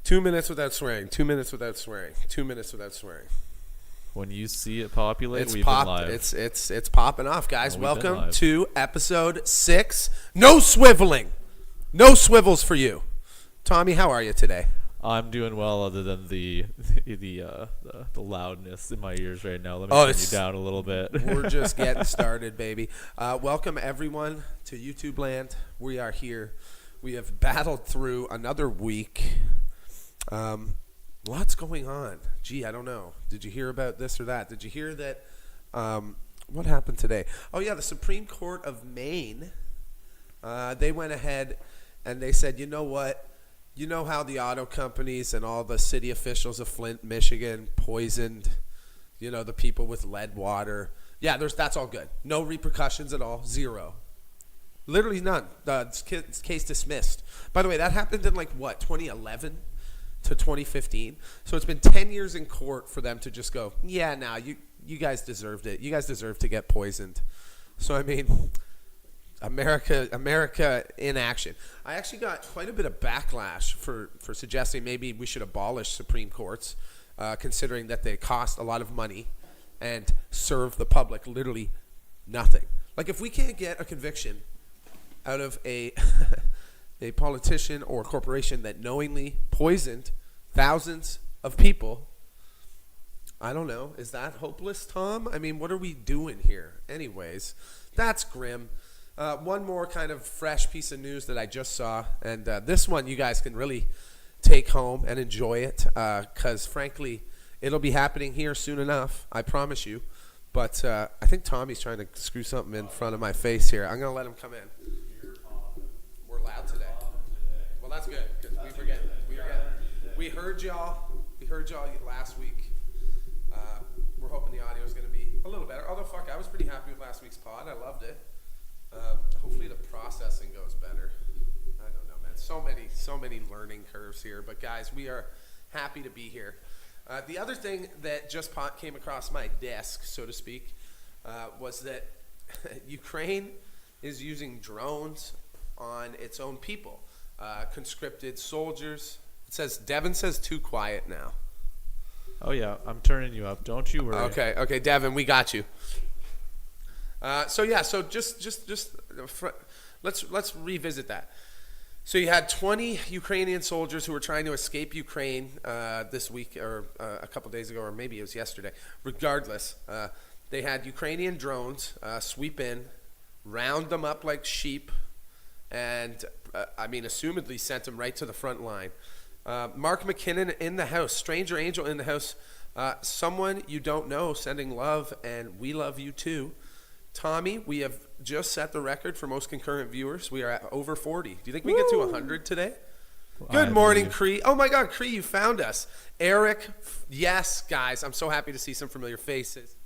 2 minutes without swearing. 2 minutes without swearing. 2 minutes without swearing. When you see it populate, It's we've popped. been live. It's popping off, guys. Oh, we've been Welcome live. to episode 6. No swiveling. No swivels for you. Tommy, how are you today? I'm doing well, other than the loudness in my ears right now. Let me turn you down a little bit. We're just getting started, baby. Welcome everyone to YouTube land. We are here. We have battled through another week. Lots going on. Gee, I don't know. Did you hear about this or that? Did you hear that? What happened today? Oh yeah, the Supreme Court of Maine. They went ahead and they said, you know what? You know how the auto companies and all the city officials of Flint, Michigan poisoned, the people with lead water. Yeah, that's all good. No repercussions at all. Zero. Literally none. Case dismissed. By the way, that happened in 2011 to 2015. So it's been 10 years in court for them to just go, yeah, nah, you guys deserved it. You guys deserve to get poisoned. So, I mean, America in action. I actually got quite a bit of backlash for suggesting maybe we should abolish Supreme Courts, considering that they cost a lot of money and serve the public literally nothing. Like, if we can't get a conviction out of a politician or corporation that knowingly poisoned thousands of people, I don't know. Is that hopeless, Tom? I mean, what are we doing here? Anyways, that's grim. One more kind of fresh piece of news that I just saw, and this one you guys can really take home and enjoy it, because frankly, it'll be happening here soon enough, I promise you. But I think Tommy's trying to screw something in front of my face here. I'm going to let him come in. We're loud today. Well, that's good, because we heard y'all last week. We're hoping the audio is going to be a little better. Although, I was pretty happy with last week's pod. I loved it. Hopefully the processing goes better. I don't know, man. So many learning curves here. But guys, we are happy to be here. The other thing that just came across my desk, so to speak, was that Ukraine is using drones on its own people. Conscripted soldiers. Devin says too quiet now. Oh yeah, I'm turning you up. Don't you worry. Okay, Devin, we got you. So let's revisit that. So you had 20 Ukrainian soldiers who were trying to escape Ukraine this week, or a couple days ago, or maybe it was yesterday. Regardless, they had Ukrainian drones sweep in, round them up like sheep, and assumedly sent them right to the front line. Mark McKinnon in the house, stranger angel in the house, someone you don't know sending love, and we love you too. Tommy, we have just set the record for most concurrent viewers. We are at over 40. Do you think we get to 100 today? Good morning, Cree. Oh my God, Cree, you found us. Eric, yes, guys, I'm so happy to see some familiar faces.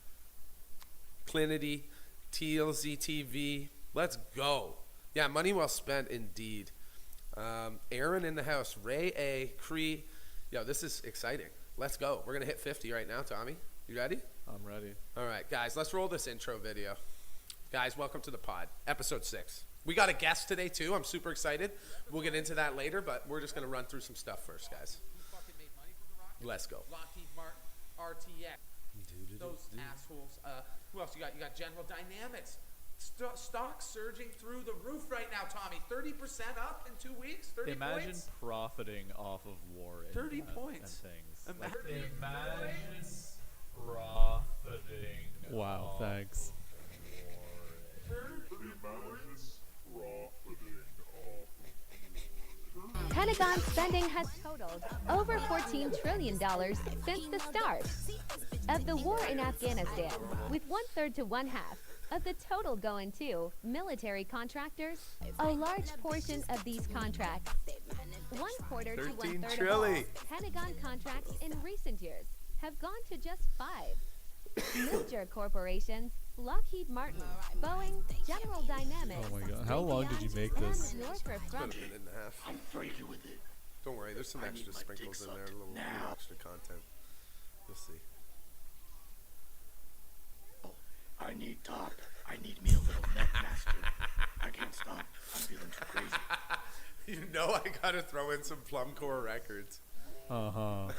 Clinity, TLZ TV, let's go. Yeah, money well spent indeed. Aaron in the house, Ray A, Cree. Yo, this is exciting. Let's go. We're going to hit 50 right now, Tommy. You ready? I'm ready. All right, guys, let's roll this intro video. Guys, welcome to the pod, episode 6. We got a guest today, too. I'm super excited. We'll get into that later, but we're just going to run through some stuff first, guys. Let's go. Lockheed Martin, RTX, those assholes. Who else you got? You got General Dynamics. Stock surging through the roof right now, Tommy. 30% up in 2 weeks. 30 Imagine points. profiting off of war. 30 points. And things. Imagine Profiting. Wow, thanks. Pentagon spending has totaled over $14 trillion since the start of the war in Afghanistan, with 1/3 to 1/2 of the total going to military contractors. A large portion of these contracts, 1/4 to 1/3 of all Pentagon contracts in recent years, have gone to just 5 major corporations: Lockheed Martin, Boeing, General Dynamics. Oh my God! How long did you make this? About a minute and a half. I'm freaky with it. Don't worry, there's some extra sprinkles in there, a little extra content. You'll see. Oh, I need top. I need me a little neck master. I can't stop. I'm feeling too crazy. You know I gotta throw in some Plumcore records. Uh-huh.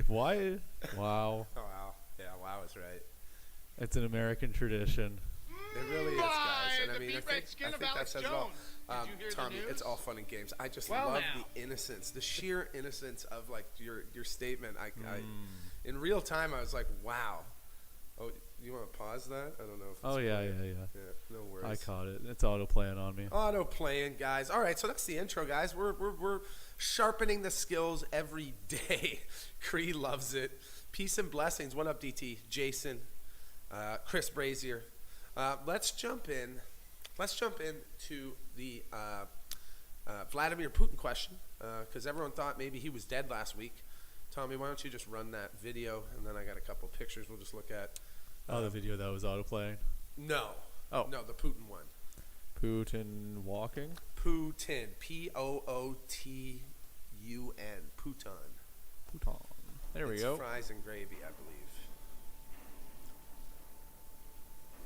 Why? Wow. Oh wow. Yeah, wow is right. It's an American tradition. It really is, guys. And I the mean, I beat red think skin of that Alex says it all. Jones. Did you hear the Tommy, news? it's all fun and games. I just Well, love now. the innocence, the sheer innocence of like your statement. I in real time, I was like, wow. Oh, you want to pause that? I don't know if it's Oh, yeah. Yeah, no worries. I caught it. It's auto-playing on me. Auto playing, guys. All right, so that's the intro, guys. We're sharpening the skills every day. Cree loves it. Peace and blessings. What up, DT? Jason, Chris Brazier. Let's jump in. Let's jump into the Vladimir Putin question, because everyone thought maybe he was dead last week. Tommy, why don't you just run that video, and then I got a couple pictures we'll just look at. The video that was auto-playing. No. Oh. No, the Putin one. Putin walking? Putin. Pootun. Putin. Putin. There we It's go. fries and gravy, I believe.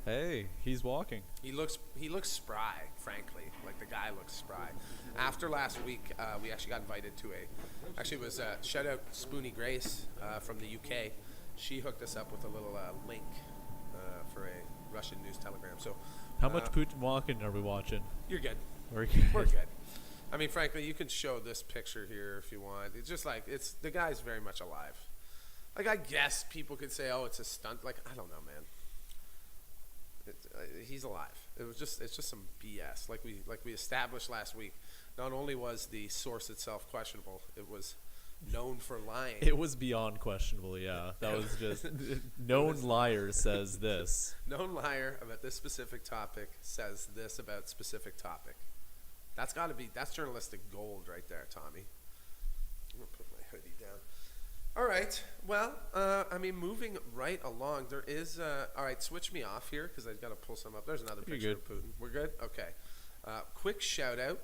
Hey, he's walking. He looks spry, frankly. Like, the guy looks spry. After last week, we actually got invited to it was shout out Spoonie Grace from the UK. She hooked us up with a little link for a Russian news telegram. So How much Putin walking are we watching? you're good. We're good. We're good. I mean, frankly, you can show this picture here if you want. It's just like the guy's very much alive. Like, I guess people could say, "Oh, it's a stunt." Like, I don't know, man. He's alive. It's just some BS. Like we established last week. Not only was the source itself questionable, it was known for lying. It was beyond questionable, yeah. That was just known liar says this. Known liar about this specific topic says this about specific topic. That's journalistic gold right there, Tommy. I'm gonna put my hoodie down. All right. Well, I mean, moving right along, there is. All right, switch me off here because I've got to pull some up. There's another You're picture good. of Putin. We're good. Okay. Quick shout out,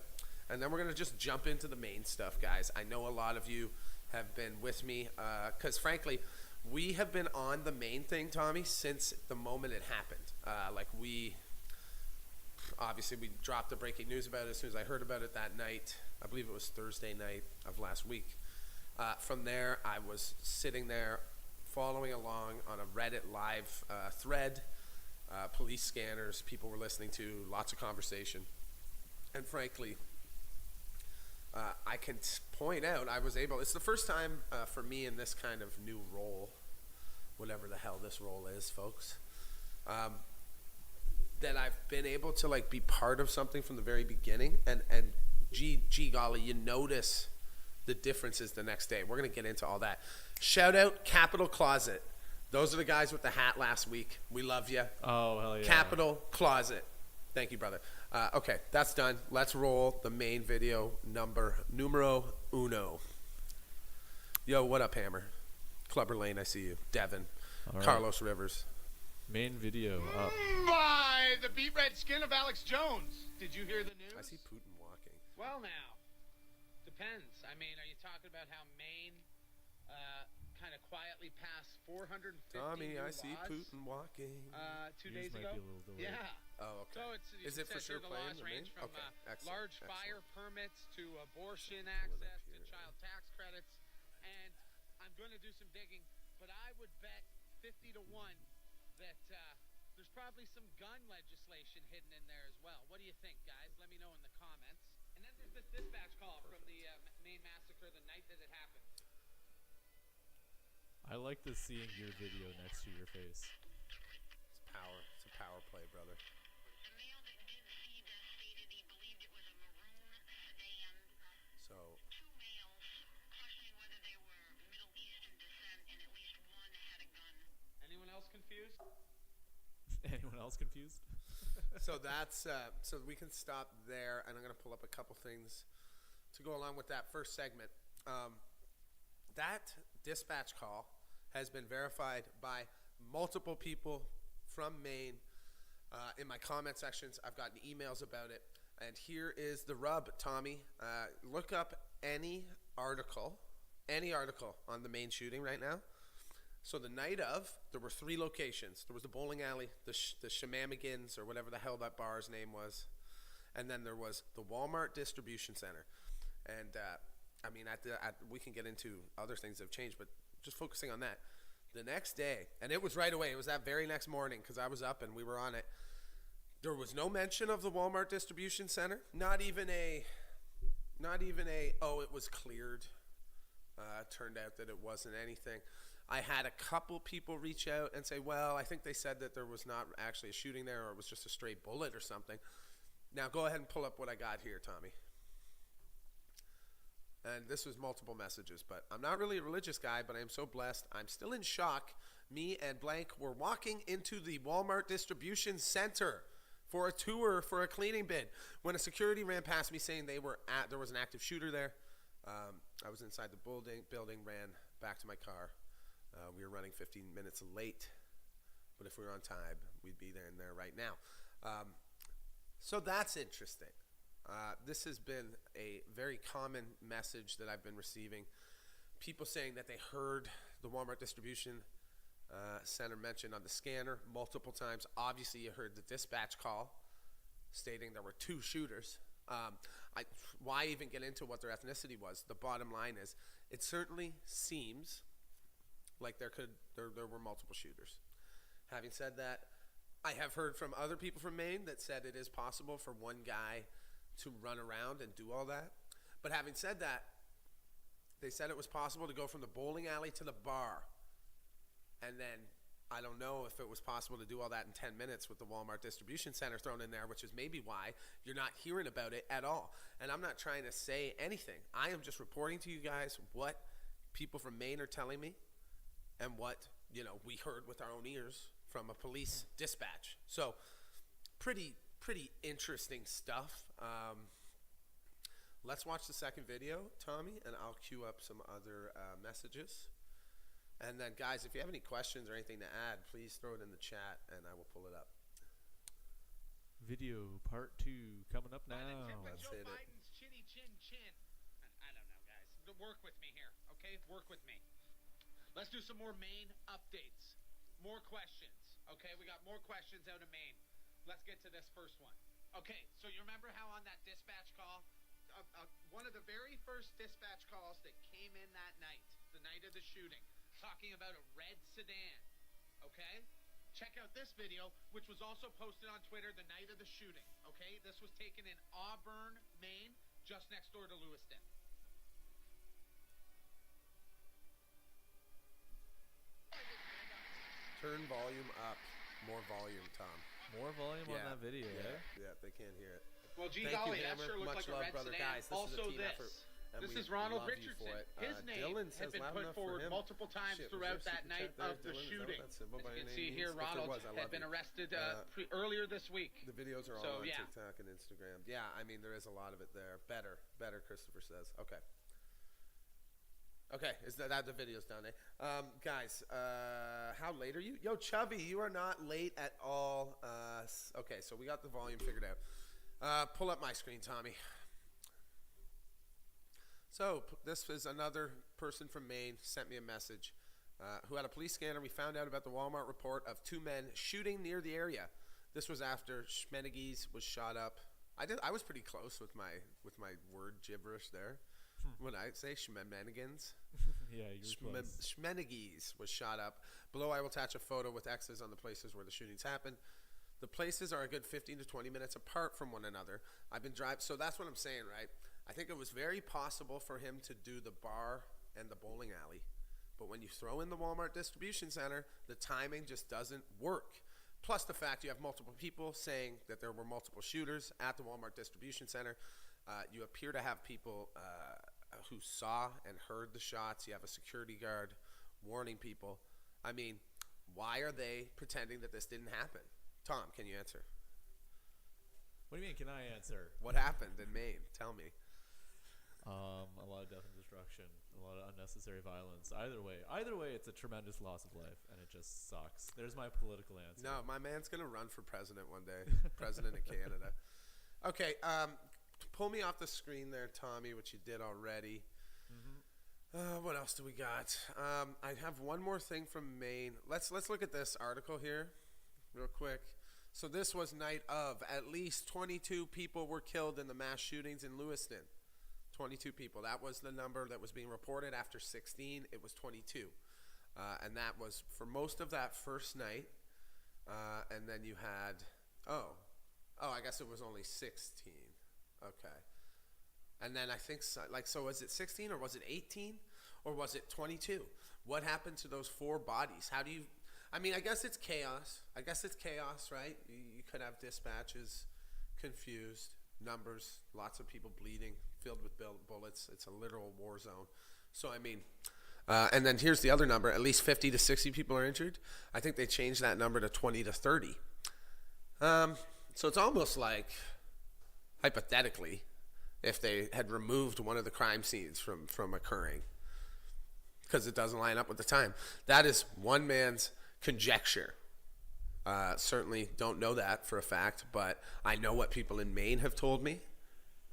and then we're gonna just jump into the main stuff, guys. I know a lot of you have been with me because, frankly, we have been on the main thing, Tommy, since the moment it happened. Obviously, we dropped the breaking news about it as soon as I heard about it that night. I believe it was Thursday night of last week. From there, I was sitting there following along on a Reddit live thread, police scanners, people were listening to, lots of conversation. And frankly, I can point out, it's the first time for me in this kind of new role, whatever the hell this role is, folks, that I've been able to like be part of something from the very beginning. And gee golly, you notice the differences the next day. We're going to get into all that. Shout out Capital Closet. Those are the guys with the hat last week. We love you. Oh, hell yeah. Capital Closet. Thank you, brother. Okay, that's done. Let's roll the main video numero uno. Yo, what up, Hammer? Clubber Lane, I see you. Devin. All right. Carlos Rivers. Main video up. By the beat red skin of Alex Jones. Did you hear the news? I see Putin walking. Well, now, depends. I mean, are you talking about how Maine kind of quietly passed 450 Tommy, new I see laws, Putin walking. 2 Yours days might ago? be a little delayed. Yeah. Oh, okay. So Is it for sure the playing laws the range main? from Okay, excellent, large excellent. fire permits to abortion Pull it up access to here. child tax credits. And I'm going to do some digging, but I would bet 50 to 1 that there's probably some gun legislation hidden in there as well. What do you think, guys? Let me know in the comments. And then there's this dispatch call from the Maine massacre the night that it happened. I like this seeing your video next to your face. It's power. It's a power play, brother. The male that did see this stated he believed it was a maroon sedan. So, Two males questioning whether they were Middle Eastern descent, and at least one had a gun. Anyone else confused? Anyone else confused? so that's so we can stop there, and I'm going to pull up a couple things to go along with that first segment. That dispatch call has been verified by multiple people from Maine. In my comment sections, I've gotten emails about it. And here is the rub, Tommy. Look up any article on the Maine shooting right now. So the night of, there were 3 locations. There was the bowling alley, the Shenanigans, or whatever the hell that bar's name was, and then there was the Walmart distribution center. And I mean, we can get into other things that have changed, but just focusing on that. The next day, and it was right away. It was that very next morning because I was up and we were on it. There was no mention of the Walmart distribution center. Not even a. Oh, it was cleared. Turned out that it wasn't anything. I had a couple people reach out and say, well, I think they said that there was not actually a shooting there, or it was just a stray bullet or something. Now go ahead and pull up what I got here, Tommy. And this was multiple messages, but I'm not really a religious guy, but I am so blessed. I'm still in shock. Me and blank were walking into the Walmart distribution center for a tour for a cleaning bid when a security ran past me saying there was an active shooter there. I was inside the building, ran back to my car. We were running 15 minutes late, but if we were on time, we'd be there right now. So that's interesting. This has been a very common message that I've been receiving. People saying that they heard the Walmart distribution center mentioned on the scanner multiple times. Obviously, you heard the dispatch call stating there were 2 shooters. Why even get into what their ethnicity was? The bottom line is, it certainly seems like there were multiple shooters. Having said that, I have heard from other people from Maine that said it is possible for one guy to run around and do all that. But having said that, they said it was possible to go from the bowling alley to the bar. And then I don't know if it was possible to do all that in 10 minutes with the Walmart distribution center thrown in there, which is maybe why you're not hearing about it at all. And I'm not trying to say anything. I am just reporting to you guys what people from Maine are telling me and what, we heard with our own ears from a police dispatch. So pretty interesting stuff. Let's watch the second video, Tommy, and I'll queue up some other messages. And then, guys, if you have any questions or anything to add, please throw it in the chat, and I will pull it up. Video part 2 coming up By the now. tip of Let's Joe hit it. Biden's chinny chin chin. I don't know, guys. Work with me here, okay? Work with me. Let's do some more Maine updates. More questions, okay? We got more questions out of Maine. Let's get to this first one. Okay, so you remember how on that dispatch call, one of the very first dispatch calls that came in that night, the night of the shooting, talking about a red sedan, okay? Check out this video, which was also posted on Twitter the night of the shooting, okay? This was taken in Auburn, Maine, just next door to Lewiston. Turn volume up. More volume, Tom. More volume on that video, eh? Yeah, they can't hear it. Well, gee Thank golly, you, that Hammer. sure looked Much like a love, red brother. sedan. Guys, this Also is a team this. effort, and This we is Ronald love you Richardson. for it. His name Dylan had says been loud put enough for forward him. multiple times Shit, was throughout there a that super night chat there, of the Dylan? Is that shooting. what that symbol As by you your can name see here, means? If there Ronald was, I had love been you. arrested earlier this week. The videos are all So, on yeah. TikTok and Instagram. Yeah, I mean, there is a lot of it there. Better, Christopher says. Okay, is that the video's down there? Guys, how late are you? Yo, Chubby, you are not late at all. Okay, so we got the volume figured out. Pull up my screen, Tommy. So this is another person from Maine sent me a message who had a police scanner. We found out about the Walmart report of 2 men shooting near the area. This was after Schmenegis was shot up. I was pretty close with my word gibberish there. When I say Schmenegans, Yeah, you're close. Schmenegis was shot up. Below, I will attach a photo with X's on the places where the shootings happened. The places are a good 15 to 20 minutes apart from one another. I've been driving, so that's what I'm saying, right? I think it was very possible for him to do the bar and the bowling alley. But when you throw in the Walmart distribution center, the timing just doesn't work. Plus the fact you have multiple people saying that there were multiple shooters at the Walmart distribution center. You appear to have people who saw and heard the shots. You have a security guard warning people. I mean, why are they pretending that this didn't happen? Tom, can you answer? What do you mean, can I answer? What happened in Maine? Tell me. A lot of death and destruction, a lot of unnecessary violence. Either way, it's a tremendous loss of life, and it just sucks. There's my political answer. No, my man's going to run for president one day. President of Canada. Okay, pull me off the screen there, Tommy, which you did already. What else do we got? I have one more thing from Maine. Let's look at this article here real quick. So this was night of. At least 22 people were killed in the mass shootings in Lewiston. 22 people. That was the number that was being reported. After 16, it was 22. And that was for most of that first night. And then you had, I guess it was only 16. Okay. And then I think, so was it 16 or was it 18 or was it 22? What happened to those 4 bodies? How do you, I guess it's chaos. Right? You could have dispatches confused, numbers, lots of people bleeding, filled with bullets. It's a literal war zone. So, and then here's the other number. At least 50 to 60 people are injured. I think they changed that number to 20 to 30. So it's almost like, hypothetically, if they had removed one of the crime scenes from occurring, because it doesn't line up with the time. That is one man's conjecture. Certainly don't know that for a fact, but I know what people in Maine have told me,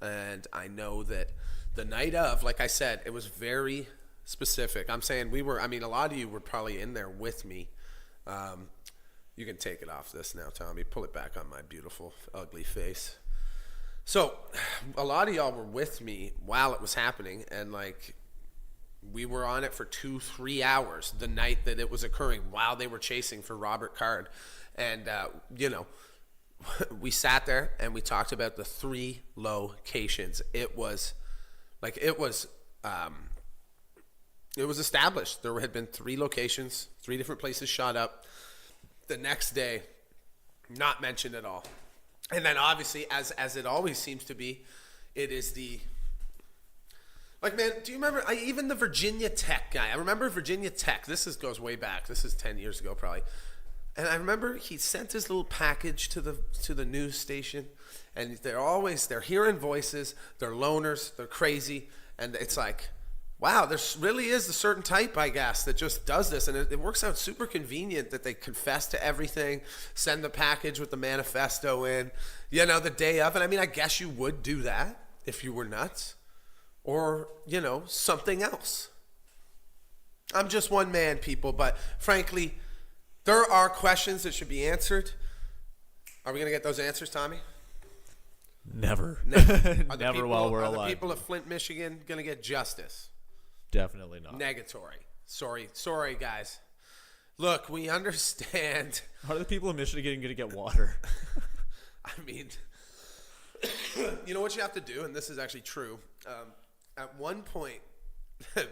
and I know that the night of, like I said, it was very specific. I'm saying a lot of you were probably in there with me. You can take it off this now, Tommy. Pull it back on my beautiful, ugly face. So, a lot of y'all were with me while it was happening, and we were on it for 2-3 hours the night that it was occurring while they were chasing for Robert Card. And, we sat there and we talked about the 3 locations. It was established. There had been 3 locations, 3 different places shot up. The next day, not mentioned at all. And then obviously, as it always seems to be, it is the, man, do you remember, even the Virginia Tech guy, I remember Virginia Tech, goes way back, this is 10 years ago probably, and I remember he sent his little package to the news station, and they're hearing voices, they're loners, they're crazy, and it's like, wow, there really is a certain type, I guess, that just does this. And it works out super convenient that they confess to everything, send the package with the manifesto in, the day of. And I guess you would do that if you were nuts or, something else. I'm just one man, people. But frankly, there are questions that should be answered. Are we going to get those answers, Tommy? Never. Never while we're alive. alive. Are the people of Flint, Michigan going to get justice? Definitely not. Negatory. Sorry, guys. Look, we understand. How are the people of Michigan going to get water? You know what you have to do, and this is actually true. At one point,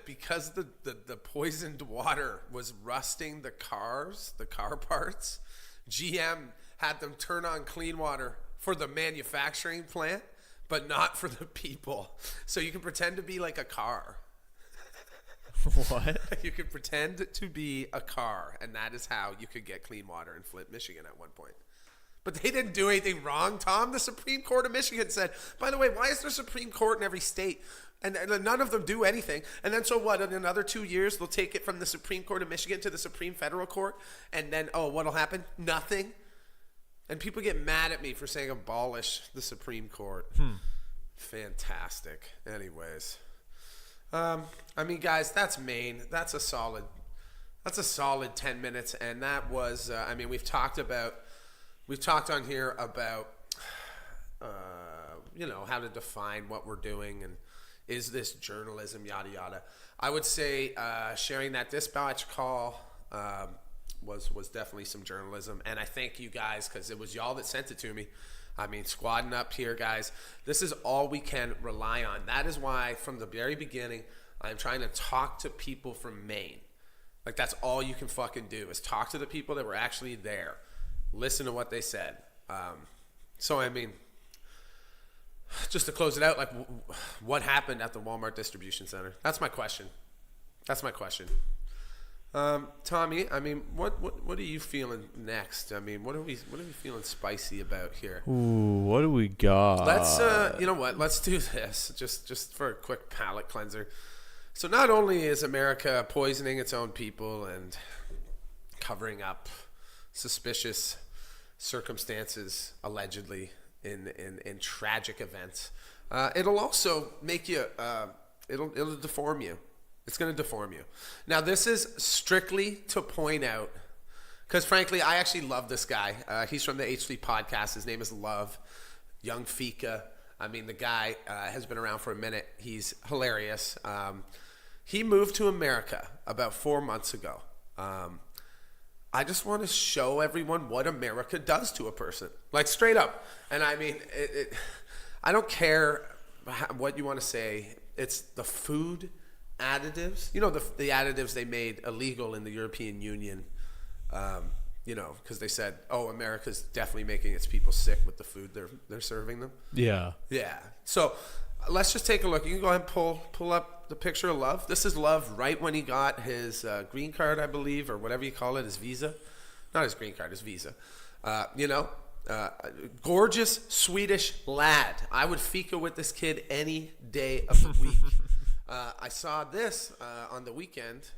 because the poisoned water was rusting the car parts, GM had them turn on clean water for the manufacturing plant, but not for the people. So you can pretend to be like a car. What? You could pretend to be a car, and that is how you could get clean water in Flint, Michigan at one point. But they didn't do anything wrong, Tom. The Supreme Court of Michigan said, by the way, why is there a Supreme Court in every state? And none of them do anything. And then so what? In another 2 years, they'll take it from the Supreme Court of Michigan to the Supreme Federal Court. And then, what'll happen? Nothing. And people get mad at me for saying abolish the Supreme Court. Fantastic. Anyways. Guys, that's Maine. That's a solid 10 minutes. And that was, we've talked on here about, how to define what we're doing and is this journalism, yada, yada. I would say sharing that dispatch call was definitely some journalism. And I thank you guys because it was y'all that sent it to me. Squadding up here, guys. This is all we can rely on. That is why, from the very beginning, I'm trying to talk to people from Maine. That's all you can fucking do is talk to the people that were actually there. Listen to what they said. Just to close it out, what happened at the Walmart distribution center? That's my question. Tommy, what are you feeling next? What are we feeling spicy about here? Ooh, what do we got? Let's let's do this just for a quick palate cleanser. So not only is America poisoning its own people and covering up suspicious circumstances allegedly in tragic events, it'll also make you it'll deform you. It's going to deform you. Now, this is strictly to point out, because frankly, I actually love this guy. He's from the H3 podcast. His name is Love, Young Fika. I mean, the guy has been around for a minute. He's hilarious. He moved to America about 4 months ago. I just want to show everyone what America does to a person. Like, straight up. And I mean, I don't care what you want to say. It's the food additives. You know, the additives they made illegal in the European Union. You know, because they said, oh, America's definitely making its people sick with the food they're serving them. Yeah. Yeah. So let's just take a look. You can go ahead and pull up the picture of Love. This is Love right when he got his green card, I believe, or whatever you call it, his visa. Not his green card, his visa. You know, gorgeous Swedish lad. I would fika with this kid any day of the week. I saw this on the weekend.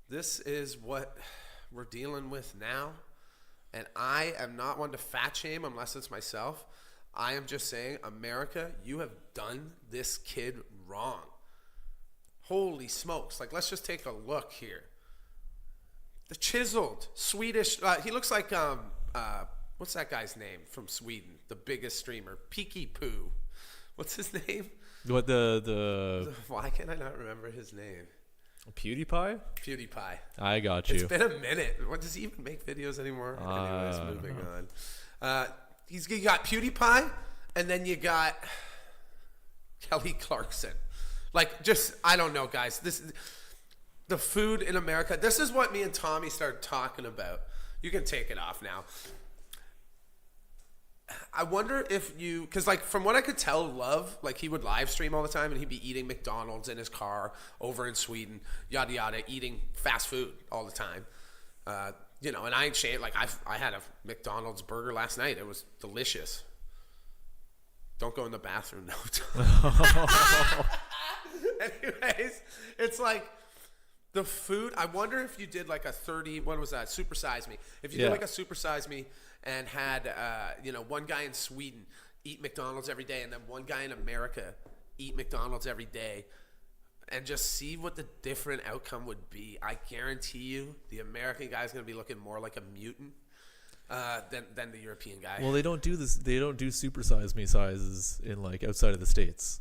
This is what we're dealing with now. And I am not one to fat shame unless it's myself. I am just saying, America, you have done this kid wrong. Holy smokes. Like, let's just take a look here. The chiseled Swedish, he looks like, what's that guy's name from Sweden? The biggest streamer, Peaky Poo. What's his name? What the Why can I not remember his name? PewDiePie? PewDiePie. I got you. It's been a minute. What, does he even make videos anymore? Anyways, moving on. You got PewDiePie, and then you got Kelly Clarkson. Like, just, I don't know, guys. The food in America. This is what me and Tommy started talking about. You can take it off now. I wonder if you, because like from what I could tell, Love, like he would live stream all the time and he'd be eating McDonald's in his car over in Sweden, yada yada, eating fast food all the time. You know, and I ain't shame, like I had a McDonald's burger last night. It was delicious. Don't go in the bathroom, no. Anyways, it's like the food. I wonder if you did like a 30, what was that? Super Size Me. If you did like a Super Size Me and had, you know, one guy in Sweden eat McDonald's every day and then one guy in America eat McDonald's every day and just see what the different outcome would be. I guarantee you the American guy is going to be looking more like a mutant than the European guy. Well, they don't do this. They don't do Super Size Me sizes in like outside of the States.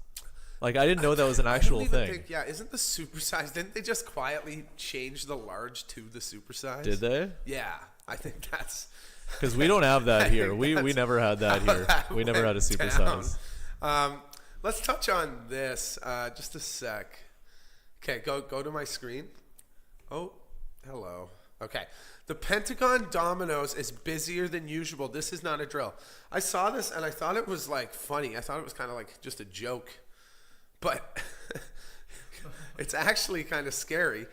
Like, I didn't know that was an actual thing. Isn't the super size? Didn't they just quietly change the large to the super size? Did they? Yeah, I think that's because we don't have that here. We never had that here. We never had a super size. Let's touch on this just a sec. Okay, go to my screen. Oh, hello. Okay. The Pentagon Domino's is busier than usual. This is not a drill. I saw this and I thought it was like funny. I thought it was kind of like just a joke. But it's actually kind of scary.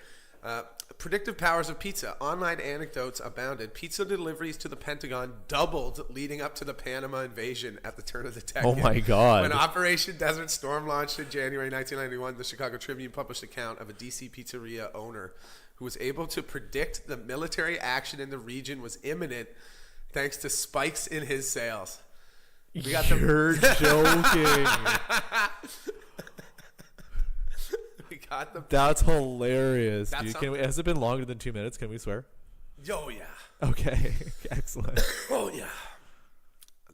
Predictive powers of pizza. Online anecdotes abounded. Pizza deliveries to the Pentagon doubled leading up to the Panama invasion at the turn of the decade. Oh my God. When Operation Desert Storm launched in January 1991, the Chicago Tribune published an account of a DC pizzeria owner who was able to predict the military action in the region was imminent thanks to spikes in his sales. You're joking. That's hilarious, dude. Has it been longer than 2 minutes? Can we swear? Oh, yeah. Okay. Excellent. Oh, yeah.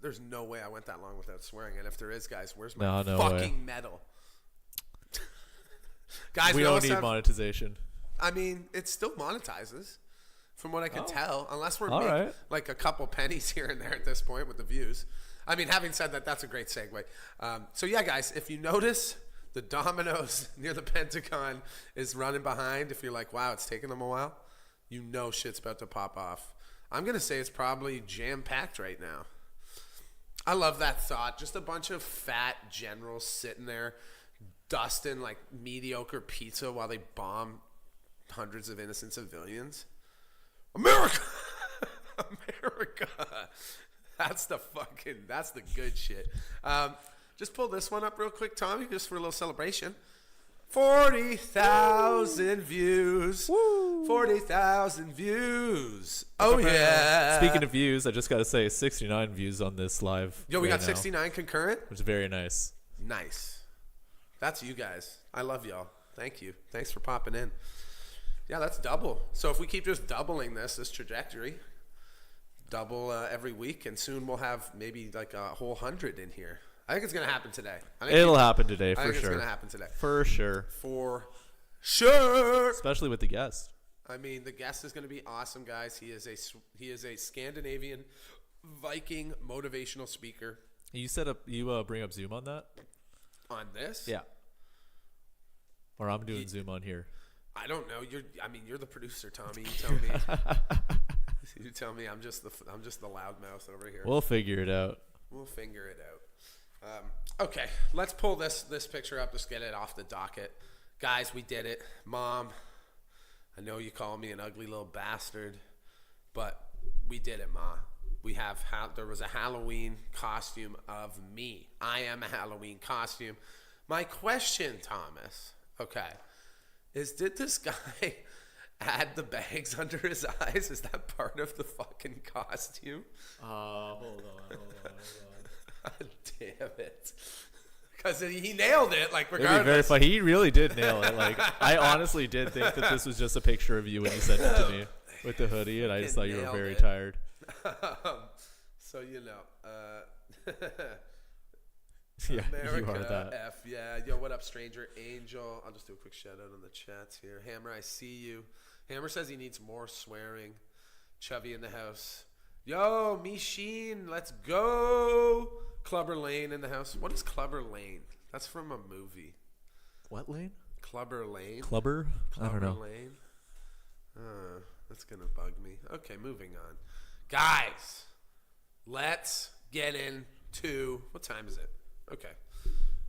There's no way I went that long without swearing. And if there is, guys, where's my no fucking way. medal? Guys, we don't need monetization. I mean, it still monetizes from what I can tell, unless we're All right. like a couple pennies here and there at this point with the views. I mean, having said that, that's a great segue. So, yeah, guys, if you notice the Domino's near the Pentagon is running behind, if you're like, wow, it's taking them a while, you know shit's about to pop off. I'm going to say it's probably jam-packed right now. I love that thought. Just a bunch of fat generals sitting there dusting like mediocre pizza while they bomb hundreds of innocent civilians. America! America! That's the good shit. Just pull this one up real quick, Tommy, just for a little celebration. 40,000 views. Woo! 40,000 views. Oh, yeah. Speaking of views, I just got to say 69 views on this live. Yo, we got 69 concurrent? Which is very nice. Nice. That's you guys. I love y'all. Thank you. Thanks for popping in. Yeah, that's double. So if we keep just doubling this trajectory, double every week, and soon we'll have maybe like a whole 100 in here. I think it's gonna happen today. It'll happen today I for think sure. it's gonna happen today. For sure. For sure. Especially with the guest. I mean, the guest is gonna be awesome, guys. He is a Scandinavian Viking motivational speaker. You bring up Zoom on that? On this? Yeah. Or I'm doing Zoom on here. I don't know. You're the producer, Tommy. You tell me. You tell me. I'm just the loudmouth over here. We'll figure it out. We'll figure it out. Okay, let's pull this picture up. Let's get it off the docket, guys. We did it, Mom. I know you call me an ugly little bastard, but we did it, Ma. There was a Halloween costume of me. I am a Halloween costume. My question, Thomas, okay, is did this guy add the bags under his eyes? Is that part of the fucking costume? Hold on. God damn it. Because he nailed it, like, It'd regardless. be very funny. He really did nail it. Like, I honestly did think that this was just a picture of you when you sent it to me with the hoodie, and I just thought you were very tired. So, Yeah, America, you are that. F, yeah. Yo, what up, stranger Angel? I'll just do a quick shout out on the chats here. Hammer, I see you. Hammer says he needs more swearing. Chubby in the house. Yo, Machine, let's go. Clubber Lane in the house. What is Clubber Lane? That's from a movie. What lane? Clubber Lane. Clubber? I don't know. Lane. That's gonna bug me. Okay, moving on. Guys, let's get into, what time is it? Okay.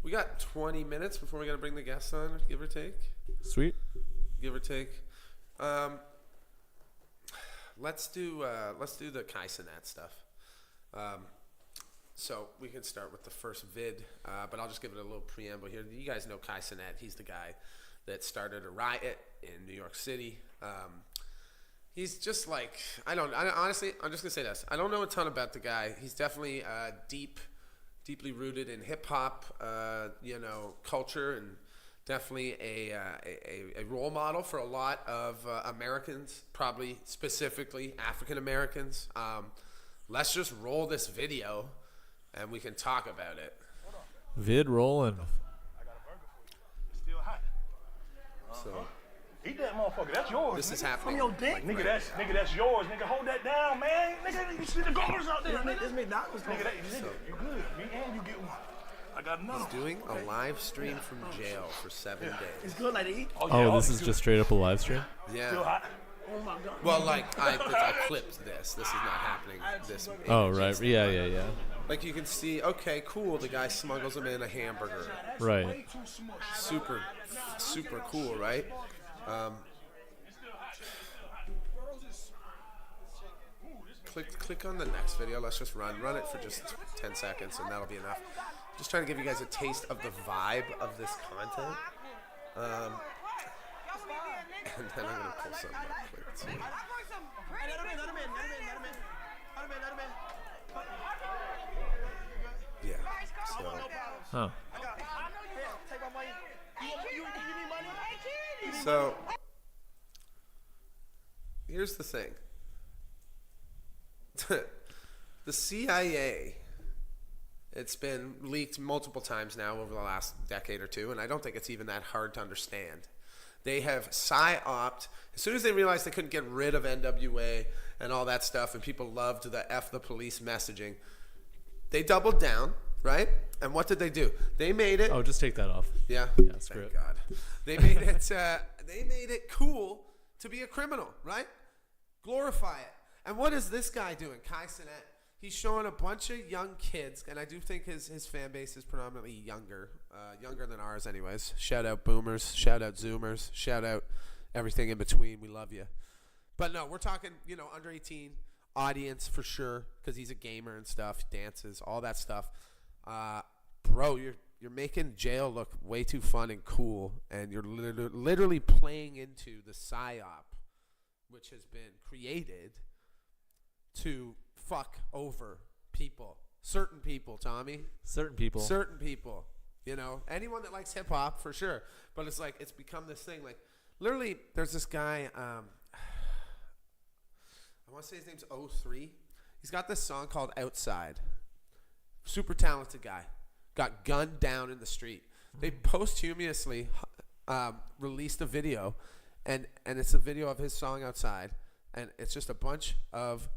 We got 20 minutes before we gotta bring the guests on, give or take. Sweet. Give or take. Let's do the Kai Cenat stuff. So we can start with the first vid, but I'll just give it a little preamble here. You guys know Kai Cenat. He's the guy that started a riot in New York City. He's just like, honestly, I'm just gonna say this. I don't know a ton about the guy. He's definitely deeply rooted in hip hop, culture, and definitely a role model for a lot of Americans, probably specifically African Americans. Let's just roll this video, and we can talk about it. Vid rolling. I got a burger for you. It's still hot. So Eat that motherfucker. That's yours. this is nigga. happening. From your dick. Nigga, that's yours. Nigga, hold that down, man. Nigga, you see the guards out there. Nigga, this McDonald's. Nigga, you good. Me and you get one. I got another. He's doing a live stream from jail for 7 days. It's good like to eat. Oh, this is just straight up a live stream? Yeah. Still hot. Oh my God. Well, like I clipped this. This is not happening. This. Oh, right. Yeah. Like you can see. Okay, cool. The guy smuggles him in a hamburger. Right. Super cool, right? Click on the next video. Let's just run it for just 10 seconds, and that'll be enough. Just trying to give you guys a taste of the vibe of this content. And then I'm gonna pull something up quick too. Yeah. So. Huh. So. Here's the thing. The CIA, it's been leaked multiple times now over the last decade or two, and I don't think it's even that hard to understand. They have psyoped, as soon as they realized they couldn't get rid of NWA and all that stuff, and people loved the F the police messaging, they doubled down, right? And what did they do? They made it. Oh, just take that off. Yeah. Screw Thank it. God. They made it. They made it cool to be a criminal, right? Glorify it. And what is this guy doing? Kai Cenat. He's showing a bunch of young kids, and I do think his fan base is predominantly younger than ours, anyways. Shout out Boomers. Shout out Zoomers. Shout out everything in between. We love you. But no, we're talking, under 18 audience for sure, because he's a gamer and stuff, dances, all that stuff. Bro, you're making jail look way too fun and cool, and you're literally playing into the psyop, which has been created to fuck over people. Certain people, Tommy. Certain people. Certain people. You know, anyone that likes hip hop for sure. But it's like it's become this thing. Like literally, there's this guy. I want to say his name's O3. He's got this song called Outside. Super talented guy. Got gunned down in the street. They posthumously released a video, and it's a video of his song Outside, and it's just a bunch of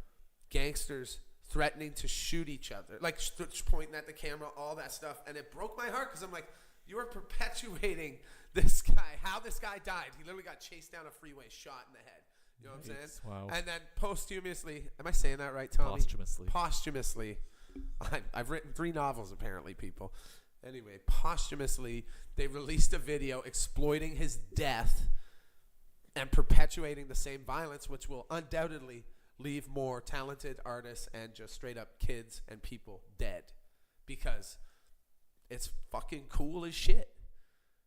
gangsters threatening to shoot each other, like pointing at the camera, all that stuff, and it broke my heart because I'm like, you are perpetuating this guy, how this guy died. He literally got chased down a freeway, shot in the head. You know what I'm saying? Wow. And then posthumously, am I saying that right, Tommy? Posthumously. I've written 3 novels, apparently, people. Anyway, posthumously, they released a video exploiting his death and perpetuating the same violence, which will undoubtedly leave more talented artists and just straight up kids and people dead because it's fucking cool as shit.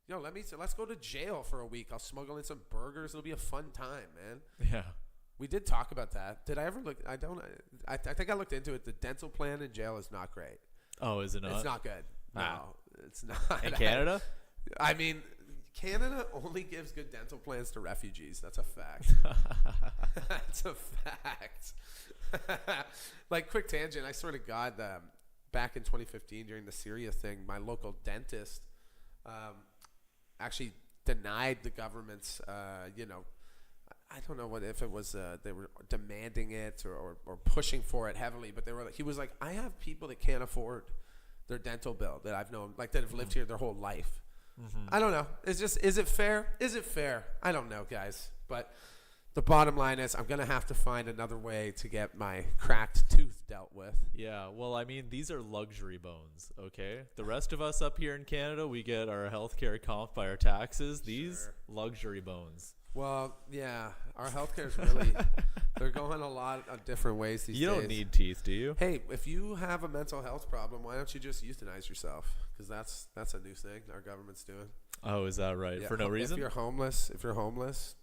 Yo, let's go to jail for a week. I'll smuggle in some burgers. It'll be a fun time, man. Yeah. We did talk about that. Did I ever look? I think I looked into it. The dental plan in jail is not great. Oh, is it not? It's not good. No, it's not. In Canada? I mean, Canada only gives good dental plans to refugees. That's a fact. That's a fact. Like, quick tangent. I swear to God, back in 2015 during the Syria thing, my local dentist actually denied the government's, I don't know if it was they were demanding it or pushing for it heavily, but he was like, I have people that can't afford their dental bill that I've known, like that have lived here their whole life. I don't know. Is it fair? Is it fair? I don't know, guys. But the bottom line is I'm going to have to find another way to get my cracked tooth dealt with. Yeah, well, I mean, these are luxury bones, okay? The rest of us up here in Canada, we get our healthcare comped by our taxes. These luxury bones. Well, yeah, our healthcare is really, they're going a lot of different ways these days. You don't need teeth, do you? Hey, if you have a mental health problem, why don't you just euthanize yourself? Because that's a new thing our government's doing. Oh, is that right? Yeah, For no reason? If you're homeless,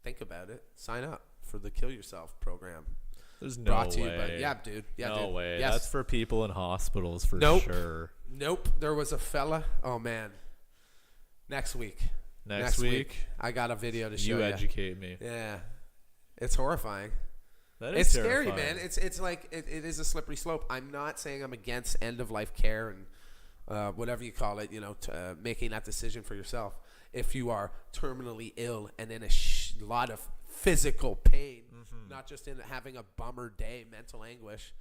think about it. Sign up for the Kill Yourself program. There's no Brought to way. you by, yeah, dude. Yeah, no dude. way. Yes. That's for people in hospitals for sure. Nope. There was a fella. Oh, man. Next week. Next week, I got a video to show you. You educate me. Yeah. It's horrifying. That is scary, terrifying. man. It's like it is a slippery slope. I'm not saying I'm against end of life care and whatever you call it, making that decision for yourself. If you are terminally ill and in a lot of physical pain, not just in having a bummer day, mental anguish.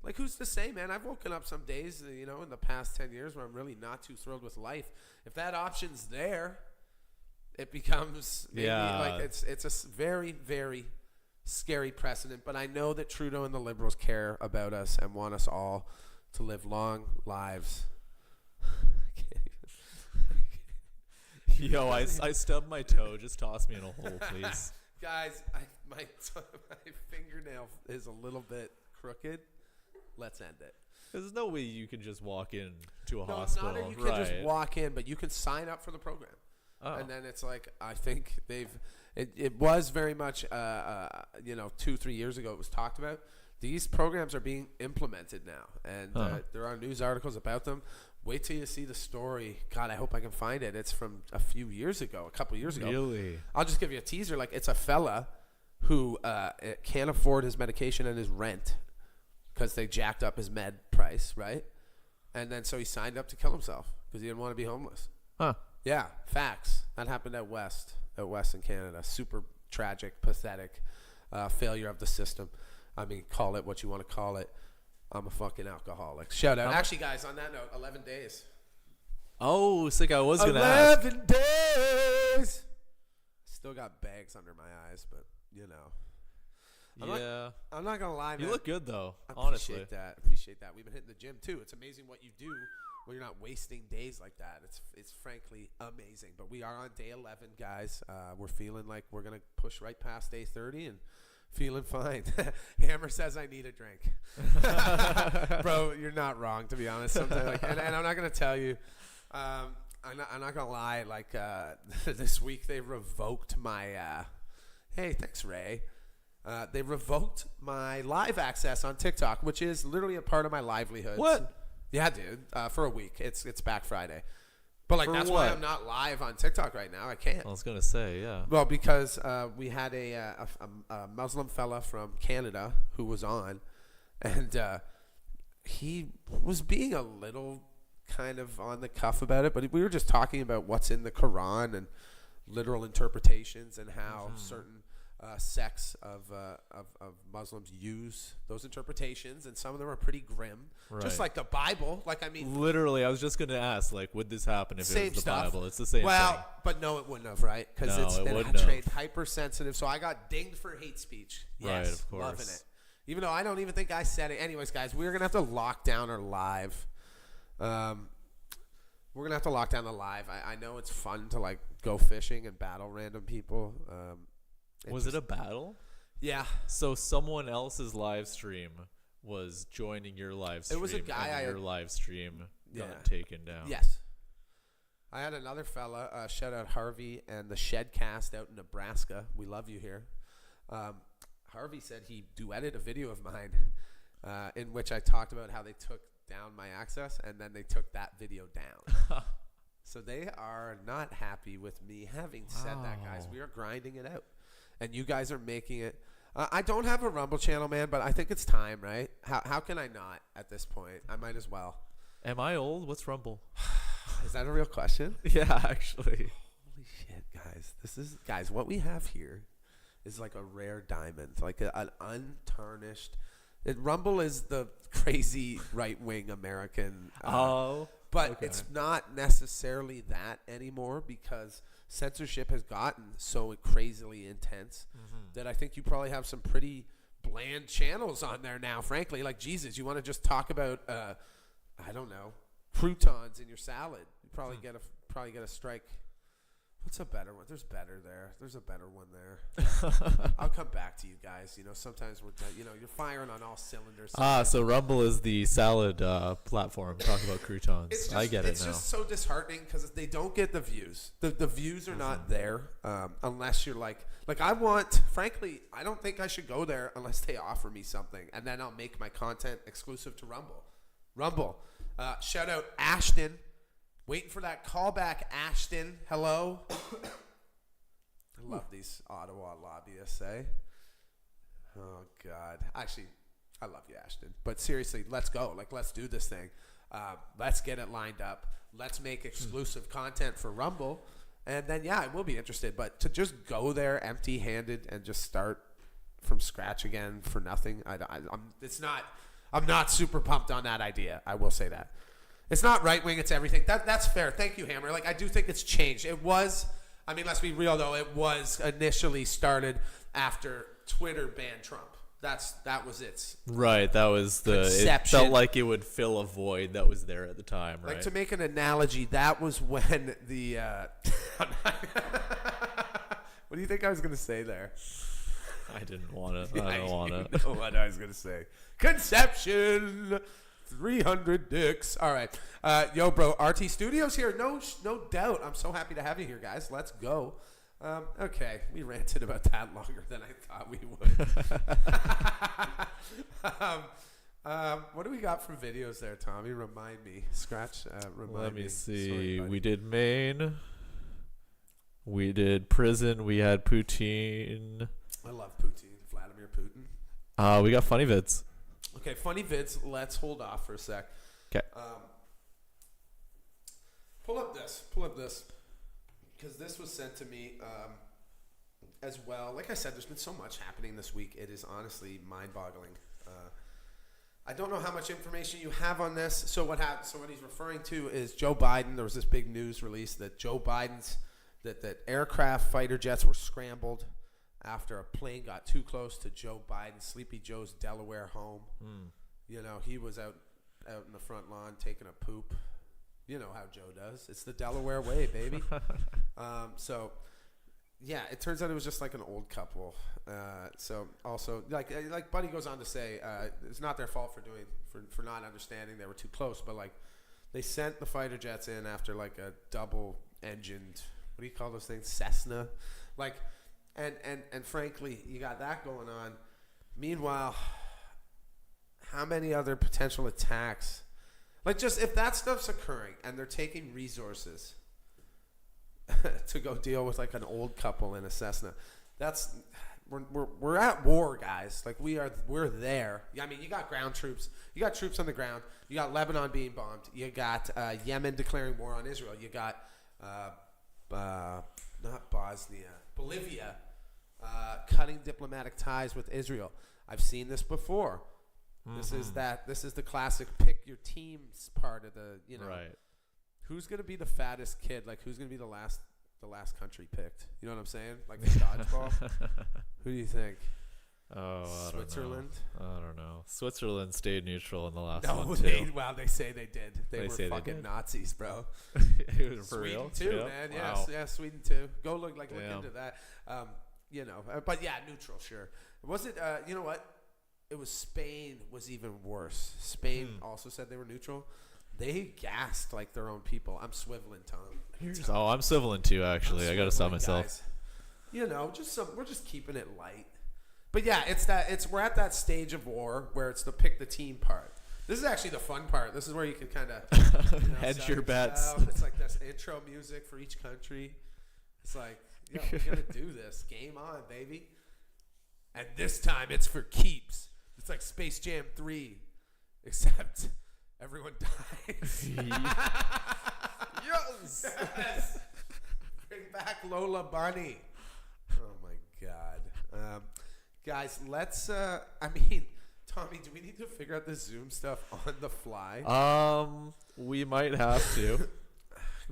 Like, who's to say, man? I've woken up some days, in the past 10 years where I'm really not too thrilled with life. If that option's there, it becomes maybe like it's a very, very scary precedent. But I know that Trudeau and the Liberals care about us and want us all to live long lives. Yo, I stubbed my toe. Just toss me in a hole, please. Guys, my fingernail is a little bit crooked. Let's end it. There's no way you can just walk in to a No, hospital. not that you can just walk in, but you can sign up for the program. Oh. And then it's like, I think it was very much, 2-3 years ago it was talked about. These programs are being implemented now, and there are news articles about them. Wait till you see the story. God, I hope I can find it. It's from a couple years ago. Really? I'll just give you a teaser. Like, it's a fella who can't afford his medication and his rent because they jacked up his med price, right? And then so he signed up to kill himself because he didn't want to be homeless. Huh. Yeah, facts. That happened out west in Canada. Super tragic, pathetic failure of the system. I mean, call it what you want to call it. I'm a fucking alcoholic. Shout out. Actually, guys, on that note, 11 days. Oh, sick. I was going to ask. 11 days. Still got bags under my eyes, but, I'm not going to lie, man. You look good, though, I honestly. Appreciate that. We've been hitting the gym, too. It's amazing what you do when you're not wasting days like that. It's frankly amazing. But we are on day 11, guys. We're feeling like we're going to push right past day 30 and feeling fine. Hammer says I need a drink. Bro, you're not wrong, to be honest. Sometimes, and I'm not going to tell you. I'm not going to lie. Like, this week they revoked my hey, thanks, Ray. They revoked my live access on TikTok, which is literally a part of my livelihood. What? Yeah, dude. For a week. It's back Friday. But like For that's why what? I'm not live on TikTok right now. I can't. I was gonna say, yeah. Well, because we had a Muslim fella from Canada who was on, and he was being a little kind of on the cuff about it, but we were just talking about what's in the Quran and literal interpretations and how certain sects of Muslims use those interpretations, and some of them are pretty grim, just Right. like the Bible. Like, I mean, Literally, I was just gonna ask, like, would this happen if it same was the stuff. Bible? It's the same well, thing. but no, it wouldn't have, right? Because No, it's it been wouldn't have. trade hypersensitive. So I got dinged for hate speech. Yes, Right, of loving course. it. Even though I don't even think I said it. Anyways, guys, we're gonna have to lock down our live. We're gonna have to lock down the live. I know it's fun to like go fishing and battle random people. Was it a battle? Yeah. So someone else's live stream was joining your live stream. It was a guy and I- your live stream got Yeah. taken down. Yes. I had another fella, shout out Harvey and the Shedcast out in Nebraska. We love you here. Harvey said he duetted a video of mine in which I talked about how they took down my access and then they took that video down. So they are not happy with me having said that, guys. Wow. We are grinding it out. And you guys are making it. I don't have a Rumble channel, man, but I think it's time, right? How can I not at this point? I might as well. Am I old? What's Rumble? Is that a real question? Yeah, actually. Holy shit, guys, what we have here is like a rare diamond, like an untarnished. Rumble is the crazy right-wing American. But okay. it's not necessarily that anymore because censorship has gotten so crazily intense that I think you probably have some pretty bland channels on there now, frankly. Like, Jesus, you want to just talk about, I don't know, croutons in your salad. You probably get a strike. What's a better one? There's better there. There's a better one there. I'll come back to you guys. You know, sometimes we're, you're firing on all cylinders. So Rumble is the salad platform. Talk about croutons. I get it It's now. just so disheartening because they don't get the views. The views are not there unless you're like frankly, I don't think I should go there unless they offer me something. And then I'll make my content exclusive to Rumble. Shout out Ashton. Waiting for that callback, Ashton. Hello. I love these Ottawa lobbyists, eh? Oh, God. Actually, I love you, Ashton. But seriously, let's go. Like, let's do this thing. Let's get it lined up. Let's make exclusive content for Rumble. And then, yeah, I will be interested. But to just go there empty-handed and just start from scratch again for nothing, I'm not super pumped on that idea. I will say that. It's not right-wing, it's everything. That's fair. Thank you, Hammer. Like, I do think it's changed. It was, I mean, let's be real, though. It was initially started after Twitter banned Trump. That was its Right, that was the. It Conception. felt like it would fill a void that was there at the time, right? Like, to make an analogy, that was when the what do you think I was going to say there? I didn't want to. I don't want to. You know what I was going to say. Conception. 300 dicks. All right. Yo, bro, RT Studios here. No doubt. I'm so happy to have you here, guys. Let's go. Okay. We ranted about that longer than I thought we would. What do we got for videos there, Tommy? Remind me. Scratch. Remind Let me. me see. Sorry, buddy. We did Maine. We did prison. We had Poutine. I love Putin. Vladimir Putin. We got funny vids. Okay, funny vids. Let's hold off for a sec. Okay. Pull up this. Because this was sent to me as well. Like I said, there's been so much happening this week. It is honestly mind-boggling. I don't know how much information you have on this. So what happened? So what he's referring to is Joe Biden. There was this big news release that Joe Biden's that aircraft fighter jets were scrambled after a plane got too close to Joe Biden, Sleepy Joe's Delaware home. You know, he was out in the front lawn taking a poop. You know how Joe does. It's the Delaware way, baby. So, yeah, it turns out it was just like an old couple. So also, like Buddy goes on to say, it's not their fault for not understanding they were too close, but like they sent the fighter jets in after like a double-engined, what do you call those things? Cessna, like. And frankly, you got that going on. Meanwhile, how many other potential attacks? Like, just if that stuff's occurring and they're taking resources to go deal with like an old couple in a Cessna. We're at war, guys. Like we're there. I mean, you got ground troops. You got troops on the ground. You got Lebanon being bombed. You got Yemen declaring war on Israel. You got not Bosnia, Bolivia cutting diplomatic ties with Israel. I've seen this before. This is the classic pick your teams part of the Right. Who's gonna be the fattest kid? Like who's gonna be the last country picked? You know what I'm saying? Like the dodgeball. Who do you think? Oh, Switzerland? I don't know. Switzerland stayed neutral in the last No, one too. they say they did. They were say they fucking did? Nazis, bro. It was for Sweden real too, Yeah. man. Wow. Yes, Sweden too. Go look Damn. into that. But yeah, neutral, sure. Was it? You know what? It was Spain. Was even worse. Spain also said they were neutral. They gassed like their own people. I'm swiveling, Tom. Oh, I'm civiling too. Actually, I gotta stop Swiveling, myself. guys. We're just keeping it light. But yeah, we're at that stage of war where it's the pick the team part. This is actually the fun part. This is where you can kind of hedge your bets. It's like this intro music for each country. It's like, we're gonna do this. Game on, baby. And this time it's for keeps. It's like Space Jam 3, except everyone dies. Yes. Bring back Lola Bunny. Oh my God. Guys, let's Tommy, do we need to figure out this Zoom stuff on the fly? We might have to.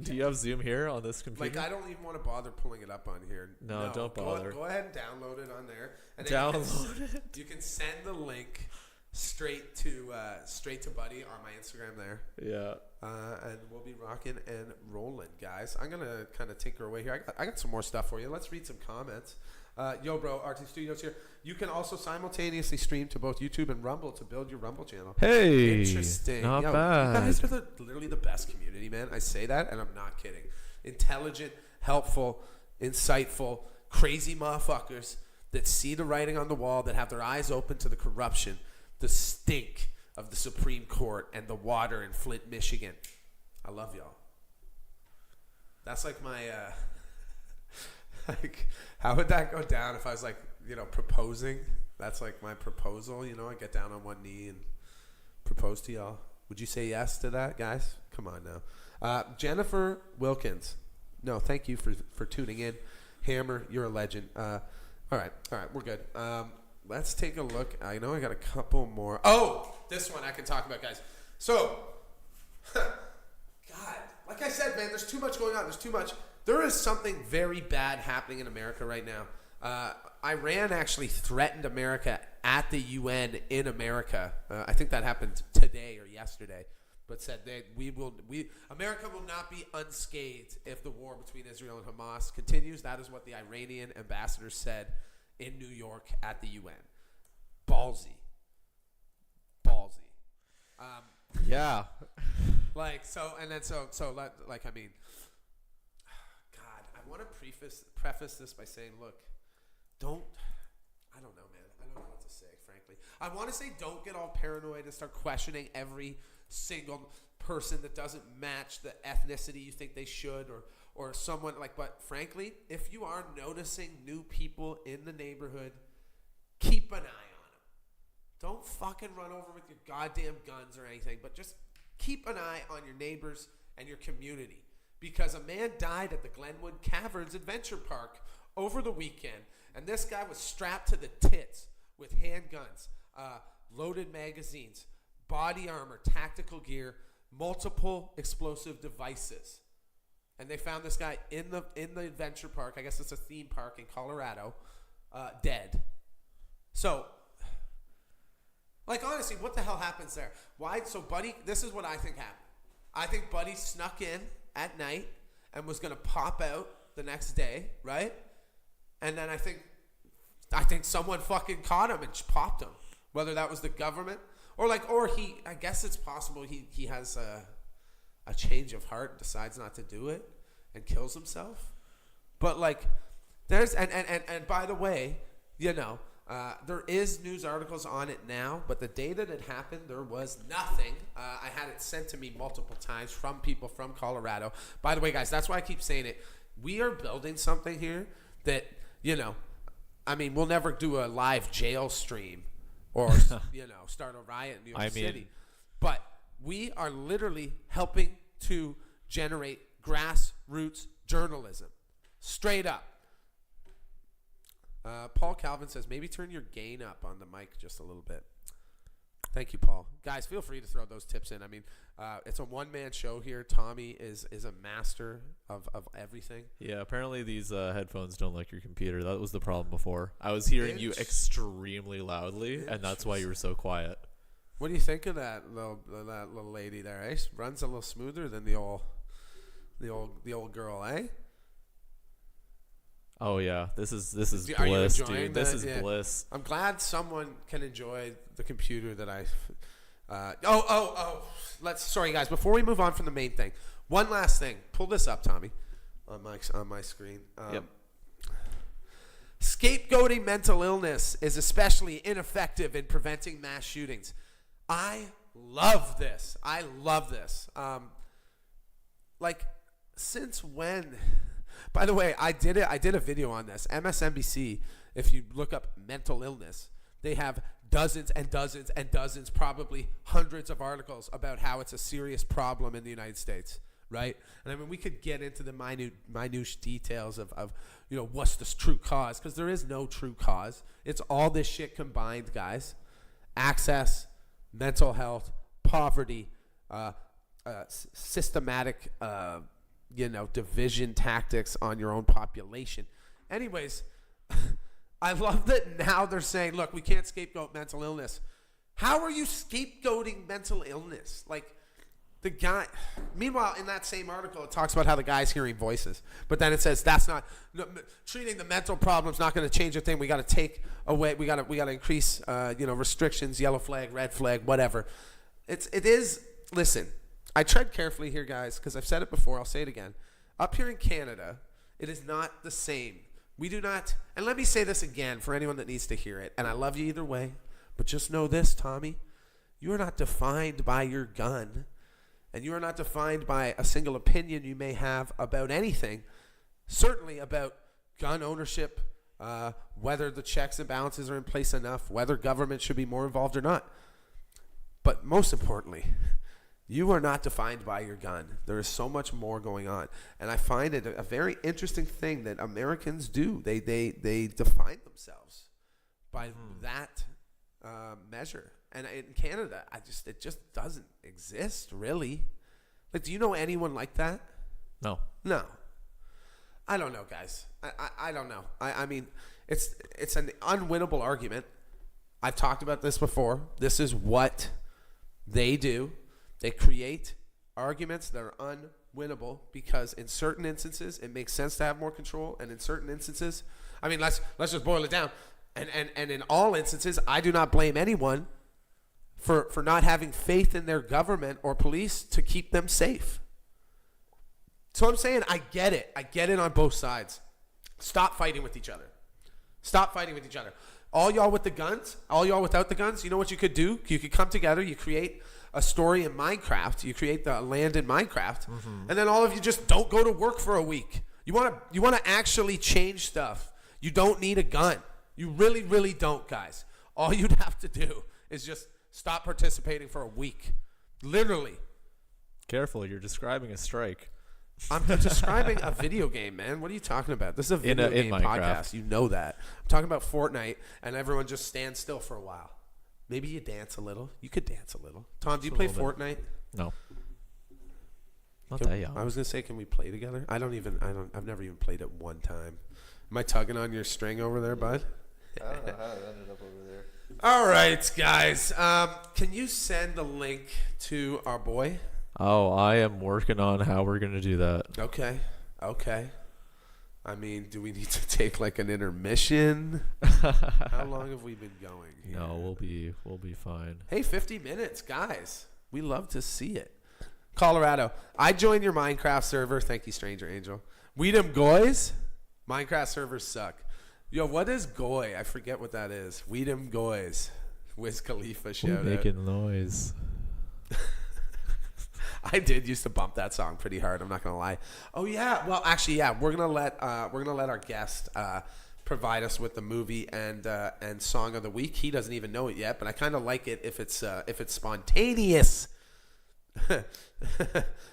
Do you have Zoom here on this computer? Like, I don't even want to bother pulling it up on here. No, don't bother. Go ahead and download it on there. And Download it. You can send the link straight to Buddy on my Instagram there. Yeah. And we'll be rocking and rolling, guys. I'm gonna kind of tinker away here. I got some more stuff for you. Let's read some comments. Yo, bro, RT Studios here. You can also simultaneously stream to both YouTube and Rumble to build your Rumble channel. Hey, Interesting. not Yo, bad. You guys are literally the best community, man. I say that, and I'm not kidding. Intelligent, helpful, insightful, crazy motherfuckers that see the writing on the wall, that have their eyes open to the corruption, the stink of the Supreme Court, and the water in Flint, Michigan. I love y'all. That's like my... like, how would that go down if I was like, proposing? That's like my proposal, I get down on one knee and propose to y'all. Would you say yes to that, guys? Come on now. Jennifer Wilkins. No, thank you for tuning in. Hammer, you're a legend. All right, we're good. Let's take a look. I know I got a couple more. Oh, this one I can talk about, guys. So, God, like I said, man, there's too much going on. There's too much. There is something very bad happening in America right now. Iran actually threatened America at the UN in America. I think that happened today or yesterday, but said that America will not be unscathed if the war between Israel and Hamas continues. That is what the Iranian ambassador said in New York at the UN. Ballsy. Yeah. I want to preface this by saying, look, I don't know, man. I don't know what to say, frankly. I want to say don't get all paranoid and start questioning every single person that doesn't match the ethnicity you think they should, or someone but frankly, if you are noticing new people in the neighborhood, keep an eye on them. Don't fucking run over with your goddamn guns or anything, but just keep an eye on your neighbors and your community. Because a man died at the Glenwood Caverns Adventure Park over the weekend, and this guy was strapped to the tits with handguns, loaded magazines, body armor, tactical gear, multiple explosive devices. And they found this guy in the adventure park. I guess it's a theme park in Colorado, dead. So, honestly, what the hell happens there? Why? So, Buddy, this is what I think happened. I think Buddy snuck in at night and was going to pop out the next day, right? And then I think someone fucking caught him and popped him. Whether that was the government or I guess it's possible he has a change of heart and decides not to do it and kills himself. But there's and by the way, there is news articles on it now, but the day that it happened, there was nothing. I had it sent to me multiple times from people from Colorado. By the way, guys, that's why I keep saying it. we are building something here that, I mean, we'll never do a live jail stream or, start a riot in New York City. But we are literally helping to generate grassroots journalism. Straight up. Paul Calvin says, maybe turn your gain up on the mic just a little bit. Thank you, Paul. Guys, feel free to throw those tips in. I mean, it's a one-man show here. Tommy is a master of everything. Yeah, apparently these headphones don't like your computer. That was the problem before. I was hearing you extremely loudly, and that's why you were so quiet. What do you think of that little lady there, eh? Runs a little smoother than the old girl, eh? Oh yeah, this is Are you bliss, enjoying dude. This that? is bliss. I'm glad someone can enjoy the computer that I. Sorry guys. Before we move on from the main thing, one last thing. Pull this up, Tommy, on my screen. Yep. Scapegoating mental illness is especially ineffective in preventing mass shootings. I love this. Since when? By the way, I did a video on this. MSNBC, if you look up mental illness, they have dozens and dozens and dozens, probably hundreds of articles about how it's a serious problem in the United States, right? And I mean, we could get into the minute details of what's the true cause, because there is no true cause. It's all this shit combined, guys. Access, mental health, poverty, systematic division tactics on your own population. Anyways, I love that now they're saying, look, we can't scapegoat mental illness. How are you scapegoating mental illness? Like, the guy, meanwhile, in that same article, it talks about how the guy's hearing voices. But then it says treating the mental problem's not going to change a thing. We got to take away, we got to increase, restrictions, yellow flag, red flag, whatever. It is, listen, I tread carefully here, guys, because I've said it before. I'll say it again. Up here in Canada, it is not the same. We do not, and let me say this again for anyone that needs to hear it, and I love you either way, but just know this, Tommy. You are not defined by your gun, and you are not defined by a single opinion you may have about anything, certainly about gun ownership, whether the checks and balances are in place enough, whether government should be more involved or not. But most importantly, you are not defined by your gun. There is so much more going on. And I find it a very interesting thing that Americans do. They define themselves by that measure. And in Canada, it just doesn't exist, really. Like, do you know anyone like that? No. I don't know, guys. I don't know. I mean, it's an unwinnable argument. I've talked about this before. This is what they do. They create arguments that are unwinnable because in certain instances it makes sense to have more control, and in certain instances, I mean, let's just boil it down. And in all instances, I do not blame anyone for not having faith in their government or police to keep them safe. So I'm saying I get it. I get it on both sides. Stop fighting with each other. All y'all with the guns, all y'all without the guns, you know what you could do? You could come together, you create a story in Minecraft, you create the land in Minecraft, and then all of you just don't go to work for a week. You want to actually change stuff. You don't need a gun. You really, really don't, guys. All you'd have to do is just stop participating for a week. Literally. Careful, you're describing a strike. I'm describing a video game, man. What are you talking about? This is a video game podcast. You know that. I'm talking about Fortnite, and everyone just stands still for a while. Maybe you dance a little. You could dance a little. Tom, do you play Fortnite? No. Not that young. I was gonna say, can we play together? I've never even played it one time. Am I tugging on your string over there, bud? I don't know how it ended up over there. All right, guys. Can you send the link to our boy? Oh, I am working on how we're gonna do that. Okay. I mean, do we need to take like an intermission? How long have we been going here? No, we'll be fine. Hey, 50 minutes, guys. We love to see it. Colorado, I joined your Minecraft server. Thank you, Stranger Angel. We them goys? Minecraft servers suck. Yo, what is goy? I forget what that is. We them goys. Wiz Khalifa shout out. Making noise. I did used to bump that song pretty hard. I'm not gonna lie. Oh yeah. Well, actually, yeah. We're gonna let our guest provide us with the movie and song of the week. He doesn't even know it yet, but I kind of like it if it's spontaneous.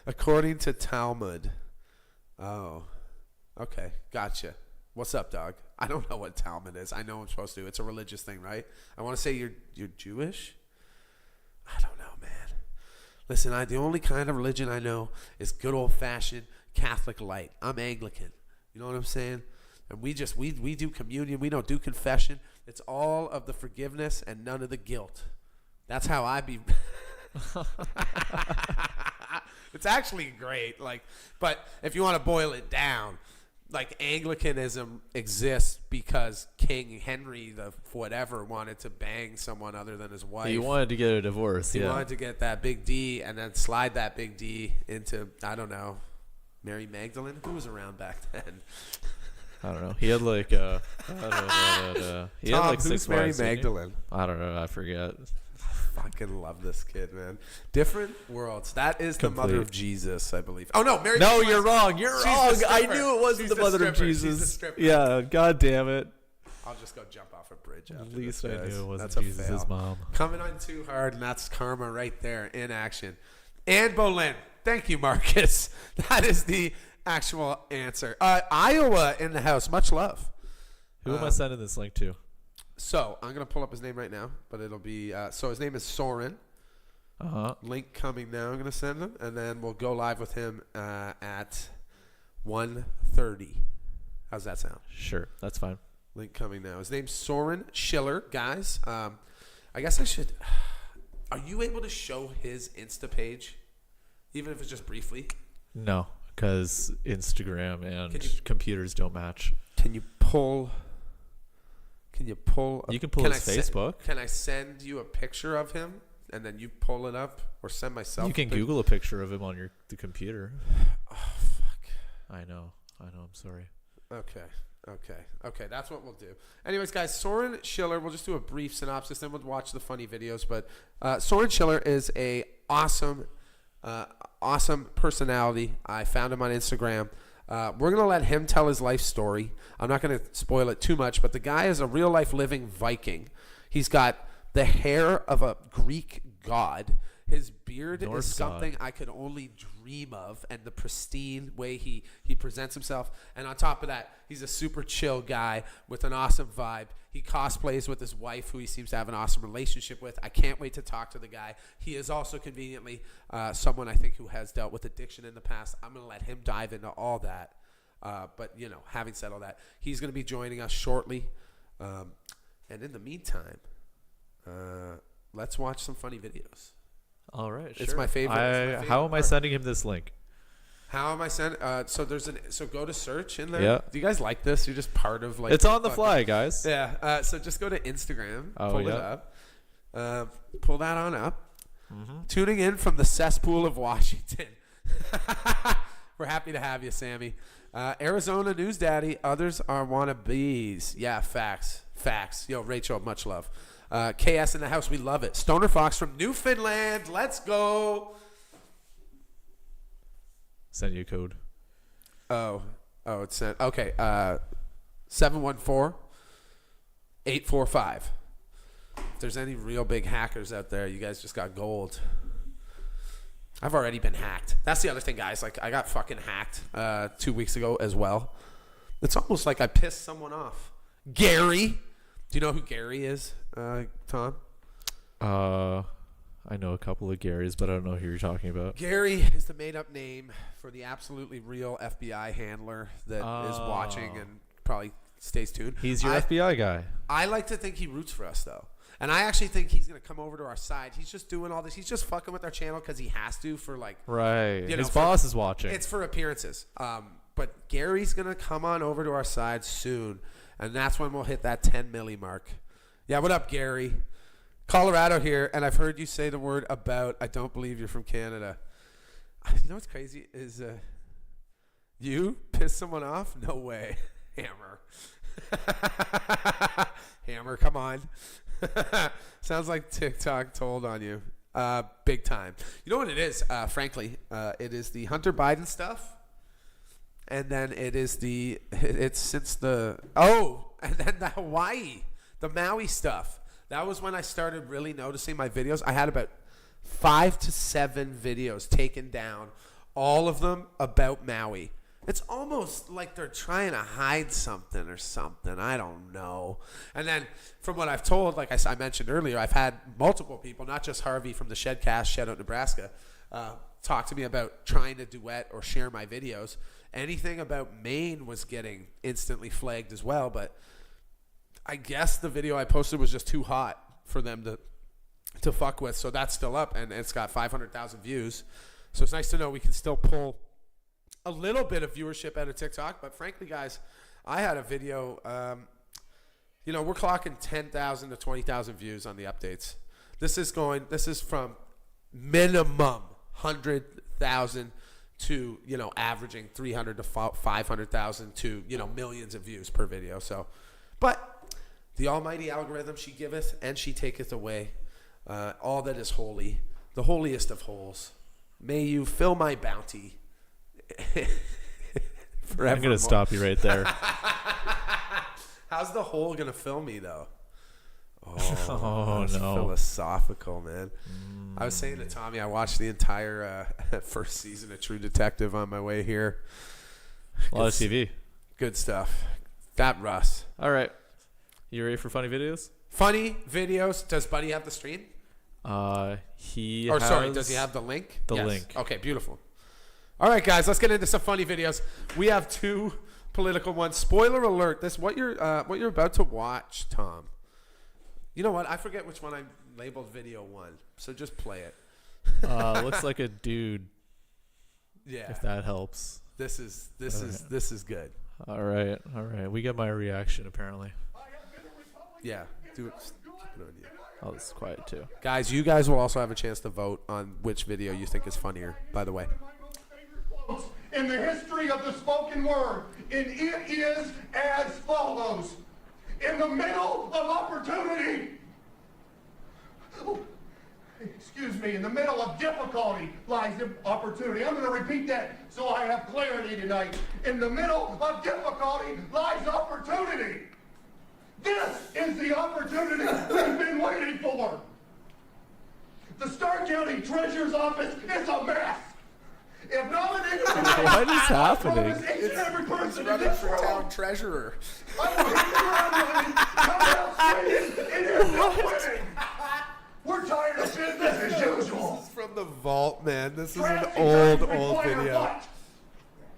According to Talmud. Oh, okay, gotcha. What's up, dog? I don't know what Talmud is. I know I'm supposed to. It's a religious thing, right? I want to say you're Jewish. I don't know, man. Listen, the only kind of religion I know is good old fashioned Catholic light. I'm Anglican. You know what I'm saying? And we do communion. We don't do confession. It's all of the forgiveness and none of the guilt. That's how I be. It's actually great. But if you want to boil it down, Anglicanism exists because King Henry the whatever wanted to bang someone other than his wife. He wanted to get a divorce. He wanted to get that big D and then slide that big D into, I don't know, Mary Magdalene? Who was around back then? I don't know. He had he had like 6 Mary wives, didn't he? Magdalene? I don't know. I forget. Fucking love this kid, man. Different worlds. That is the mother Complete. of Jesus, I believe. Oh no, Mary. No, Magdalene. you're wrong. You're She's wrong. the I stripper. knew it wasn't She's the mother of stripper. She's the Jesus. stripper. Yeah. God damn it. I'll just go jump off a bridge after At least this, I guys. knew it wasn't That's a Jesus' fail. mom. Coming on too hard, and that's karma right there in action. And Bolin. Thank you, Marcus. That is the actual answer. Iowa in the house. Much love. Who am I sending this link to? So I'm going to pull up his name right now, but it'll be so his name is Sorin. Link coming now. I'm going to send him, and then we'll go live with him at 1:30. How's that sound? Sure, that's fine. Link coming now. His name's Sorin Schiller, guys. I guess I should. Are you able to show his Insta page, even if it's just briefly? No, because Instagram and Can you- computers don't match. Can you pull? You can pull his Facebook. Can I send you a picture of him, and then you pull it up, or send myself? You can a pic- Google a picture of him on the computer. Oh fuck. I know. I'm sorry. Okay. That's what we'll do. Anyways, guys, Sorin Schiller. We'll just do a brief synopsis, then we'll watch the funny videos. But Sorin Schiller is a awesome personality. I found him on Instagram. We're gonna let him tell his life story. I'm not gonna spoil it too much, but the guy is a real life living Viking. He's got the hair of a Greek god. His beard Norse is something god. I could only dream of, and the pristine way he presents himself. And on top of that, he's a super chill guy with an awesome vibe. He cosplays with his wife, who he seems to have an awesome relationship with. I can't wait to talk to the guy. He is also conveniently someone I think who has dealt with addiction in the past. I'm going to let him dive into all that. But, having said all that, he's going to be joining us shortly. And in the meantime, let's watch some funny videos. All right, It's my favorite. How am I sending him this link? How am I sending? So go to search in there. Yeah. Do you guys like this? You're just part of It's on the fly, guys. Yeah. So just go to Instagram. Oh, pull yeah. it up. Pull that on up. Mm-hmm. Tuning in from the cesspool of Washington. We're happy to have you, Sammy. Arizona News Daddy. Others are wannabes. Yeah, facts. Yo, Rachel, much love. KS in the house. We love it. Stoner Fox from Newfoundland. Let's go. Send you a code. Oh, it's sent. Okay. 714-845. If there's any real big hackers out there, you guys just got gold. I've already been hacked. That's the other thing, guys. I got fucking hacked 2 weeks ago as well. It's almost like I pissed someone off. Gary. Do you know who Gary is, Tom? I know a couple of Garys, but I don't know who you're talking about. Gary is the made-up name for the absolutely real FBI handler that is watching and probably stays tuned. He's your FBI guy. I like to think he roots for us, though. And I actually think he's going to come over to our side. He's just doing all this. He's just fucking with our channel because he has to for, Right. You His know, boss is watching. It's for appearances. But Gary's going to come on over to our side soon. And that's when we'll hit that 10 milli mark. Yeah, what up, Gary? Colorado here, and I've heard you say the word about. I don't believe you're from Canada. You know what's crazy is you piss someone off? No way. Hammer. Hammer, come on. Sounds like TikTok told on you. big time. You know what it is? Frankly, it is the Hunter Biden stuff, and then it's since and then the Hawaii, the Maui stuff. That was when I started really noticing my videos. I had about 5 to 7 videos taken down, all of them about Maui. It's almost like they're trying to hide something or something. I don't know. And then from what I've told, like I mentioned earlier, I've had multiple people, not just Harvey from the Shedcast, Shed Out Nebraska, talk to me about trying to duet or share my videos. Anything about Maine was getting instantly flagged as well, but I guess the video I posted was just too hot for them to fuck with. So that's still up, and it's got 500,000 views. So it's nice to know we can still pull a little bit of viewership out of TikTok. But frankly, guys, I had a video, we're clocking 10,000 to 20,000 views on the updates. This is from minimum 100,000 to, averaging 300 to 500,000 to, millions of views per video. So, but the almighty algorithm, she giveth and she taketh away all that is holy, the holiest of holes. May you fill my bounty forever. I'm going to stop you right there. How's the hole going to fill me, though? Oh, that's no. Philosophical, man. I was saying to Tommy, I watched the entire first season of True Detective on my way here. A lot of TV. Good stuff. That Russ. All right. You ready for funny videos? Funny videos. Does Buddy have the stream? Does he have the link? The Yes. link. Okay, beautiful. All right, guys, let's get into some funny videos. We have 2 political ones. Spoiler alert: this what you're about to watch, Tom. You know what? I forget which one I labeled video 1, so just play it. Looks like a dude. Yeah. If that helps. This is good. All right. We get my reaction apparently. Yeah. Do it. Keep it on you. Oh, this is quiet too. Guys, you guys will also have a chance to vote on which video you think is funnier, by the way. In the history of the spoken word, and it is as follows. In the middle of opportunity, in the middle of difficulty lies opportunity. I'm going to repeat that so I have clarity tonight. In the middle of difficulty lies opportunity. This is the opportunity we've been waiting for. The Stark County Treasurer's Office is a mess. If nominated tonight, What is happening? each and every person in Running this for room, town treasurer. I will hit the ground running, come out swinging, and end up winning. We're tired of business as usual. This is from the vault, man. This is an Drastic old times require video. what?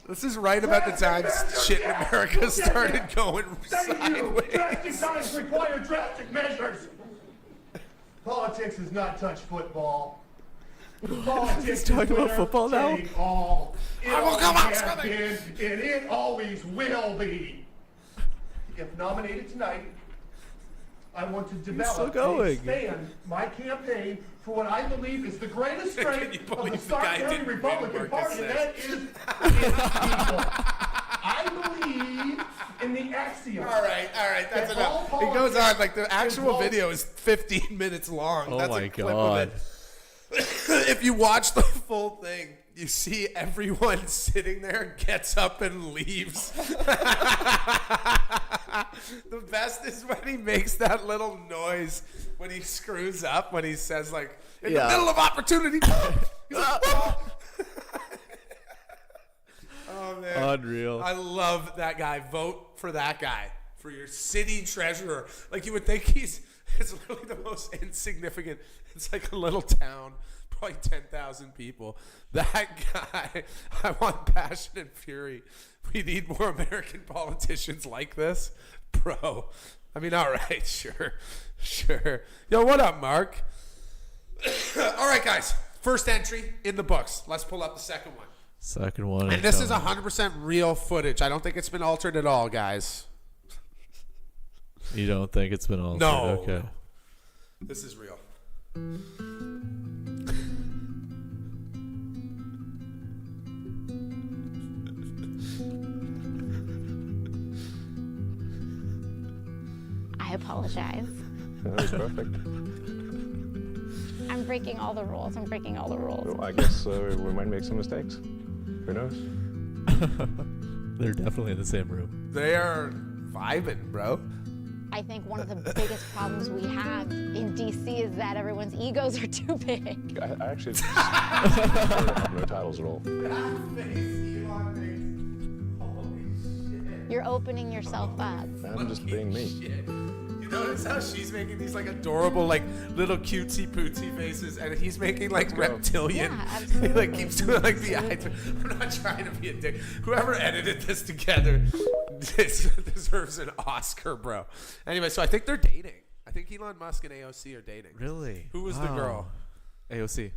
This is right about the time shit in America started going Thank you. Drastic sideways. times require drastic measures. Politics does not touch football. Politics He's talking is about winner football now? take all. It I will always come out has swimming. been, and it always will be. If nominated tonight, I want to develop still going. and expand my campaign for what I believe is the greatest Can you strength of the believe the Stark guy County didn't win, Republican Marcus Party, and said? that is its people. I believe in the axiom. All right, that's That all enough. It goes on, like the politics actual involves- video is 15 minutes long. Oh That's my a clip God. of it. If you watch the full thing, you see everyone sitting there gets up and leaves. The best is when he makes that little noise when he screws up, when he says like, in the middle of opportunity. He's like, "Whoa." Oh man. Unreal. I love that guy. Vote for that guy for your city treasurer. Like you would think it's literally the most insignificant. It's like a little town, probably 10,000 people. That guy, I want passion and fury. We need more American politicians like this. Bro, I mean, all right, sure. Yo, what up, Mark? All right, guys. First entry in the books. Let's pull up the second one. Second one. And this is 100% real footage. I don't think it's been altered at all, guys. You don't think it's been altered? No. Okay. This is real. I apologize. That was perfect. I'm I'm breaking all the rules. I'm breaking all the rules. Well, I guess we might make some mistakes. Who knows? They're definitely in the same room. They are vibing, bro. I think one of the biggest problems we have in DC is that everyone's egos are too big. I actually have no titles at all. You're opening yourself up. I'm just being me. You notice how she's making these like adorable, like little cutesy pootsy faces, and he's making like reptilian. Yeah, absolutely. He like keeps doing like the eyes. I'm not trying to be a dick. Whoever edited this together deserves an Oscar, bro. Anyway, so I think they're dating. I think Elon Musk and AOC are dating. Really? Who was the girl? AOC.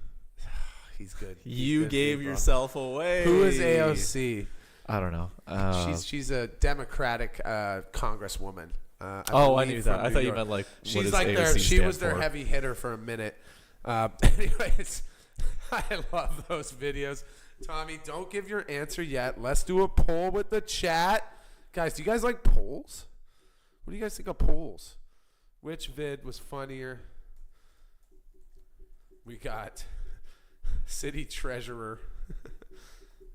He's good. You gave yourself away. Who is AOC? I don't know. She's a Democratic congresswoman. I knew that. I thought you meant like she's what does like AOC she stand was their for? heavy hitter for a minute. Anyways, I love those videos. Tommy, don't give your answer yet. Let's do a poll with the chat. Guys, do you guys like polls? What do you guys think of polls? Which vid was funnier? We got city treasurer.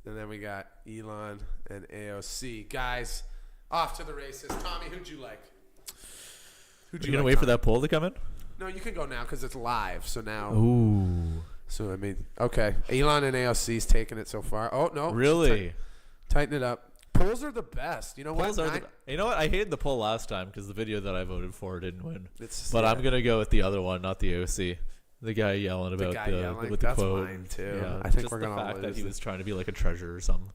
And then we got Elon and AOC. Guys, off to the races. Tommy, who'd you like? Are you gonna wait for that poll to come in? No, you can go now because it's live. So now. Ooh. So I mean, okay. Elon and AOC's taking it so far. Oh no. Really? Tighten it up. Polls are the best. You know Polls what? are you know what? I hated the poll last time because the video that I voted for didn't win. But I'm gonna go with the other one, not the AOC. The guy yelling about with the That's quote. mine too. Yeah, I think just we're the gonna fact that lose he it. was trying to be like a treasure or something.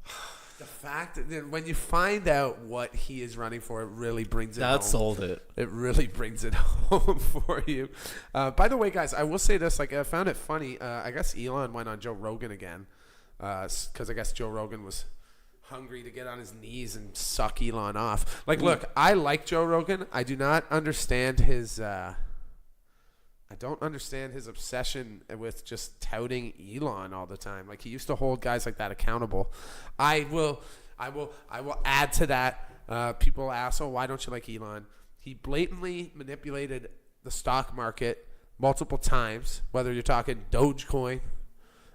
The fact that when you find out what he is running for, it really brings it home. That sold it. It really brings it home for you. By the way, guys, I will say this. Like, I found it funny. I guess Elon went on Joe Rogan again because I guess Joe Rogan was hungry to get on his knees and suck Elon off. Like, look, I like Joe Rogan. I do not understand his I don't understand his obsession with just touting Elon all the time. Like, he used to hold guys like that accountable. I will add to that. People ask, "Oh, why don't you like Elon?" He blatantly manipulated the stock market multiple times, whether you're talking Dogecoin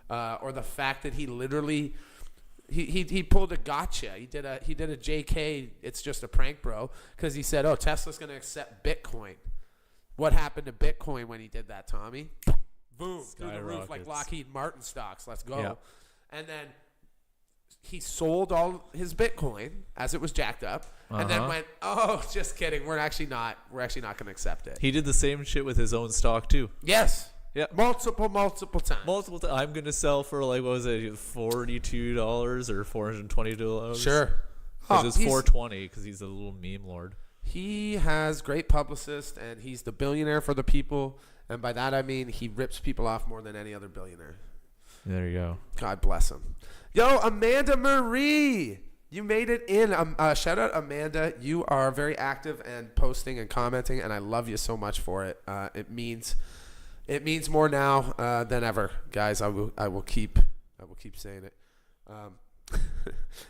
or the fact that he literally he pulled a gotcha. He did a JK. It's just a prank, bro, because he said, "Oh, Tesla's going to accept Bitcoin." What happened to Bitcoin when he did that, Tommy? Boom, through the roof like Lockheed Martin stocks. Let's go. Yep. And then he sold all his Bitcoin as it was jacked up, and then went, "Oh, just kidding. We're actually not going to accept it." He did the same shit with his own stock too. Yes. Yeah. Multiple times. I'm gonna sell for like, what was it, $42 or $422? Sure. Because it's $420 because he's a little meme lord. He has great publicists, and he's the billionaire for the people. And by that, I mean he rips people off more than any other billionaire. There you go. God bless him. Yo, Amanda Marie, you made it in. Shout out, Amanda. You are very active and posting and commenting, and I love you so much for it. It means more now than ever, guys. I will keep saying it.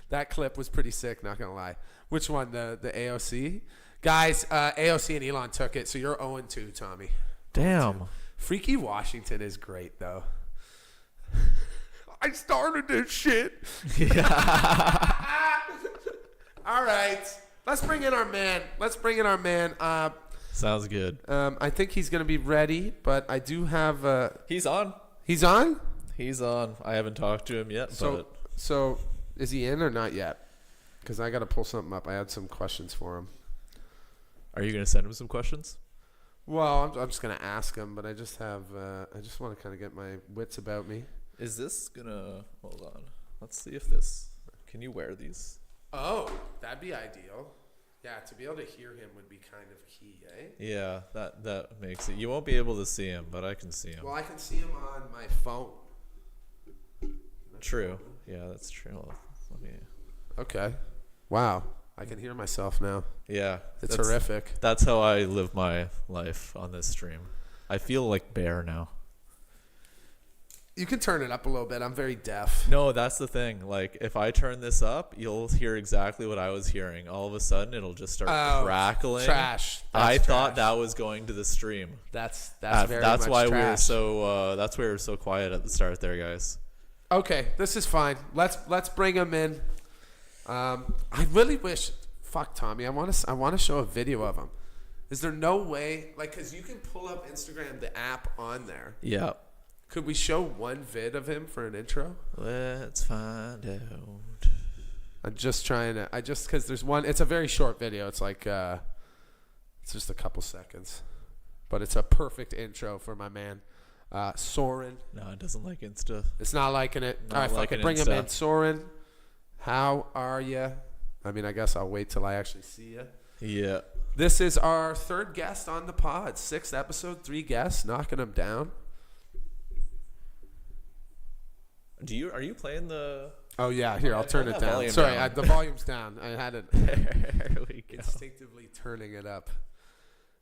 That clip was pretty sick, not gonna lie. Which one? The AOC? Guys, AOC and Elon took it, so you're 0-2, Tommy. Damn. Freaky Washington is great, though. I started this shit. All right. Let's bring in our man. Sounds good. I think he's going to be ready, but I do have... He's on. He's on? He's on. I haven't talked to him yet, So is he in or not yet? Because I got to pull something up. I had some questions for him. Are you going to send him some questions? Well, I'm just going to ask him, but I just want to kind of get my wits about me. Is this going to... Hold on. Let's see if this... Can you wear these? Oh, that'd be ideal. Yeah, to be able to hear him would be kind of key, eh? Yeah, that makes it... You won't be able to see him, but I can see him. Well, I can see him on my phone. True. Yeah, that's true. Let me... Okay. Wow. I can hear myself now. Yeah. It's horrific. That's how I live my life on this stream. I feel like Bear now. You can turn it up a little bit. I'm very deaf. No, that's the thing. Like, if I turn this up, you'll hear exactly what I was hearing. All of a sudden, it'll just start crackling. Trash. I thought that was going to the stream. That's very That's much why trash. we were so. That's why we were so quiet at the start there, guys. Okay, this is fine. Let's bring him in. I really wish. Fuck Tommy. I want to show a video of him. Is there no way, like, because you can pull up Instagram, the app on there. Yeah. Could we show one vid of him for an intro? Let's find out. I'm just trying to. Because there's one. It's a very short video. It's like, it's just a couple seconds, but it's a perfect intro for my man, Sorin. No, it doesn't like Insta. It's not liking it. All right, fuck it. Bring him in, Sorin. How are you? I mean, I guess I'll wait till I actually see you. Yeah. This is our third guest on the pod. 6th episode, 3 guests, knocking them down. Are you playing the? Oh yeah, here I'll turn it down. Sorry, the volume's down. I had it there we go. Instinctively turning it up.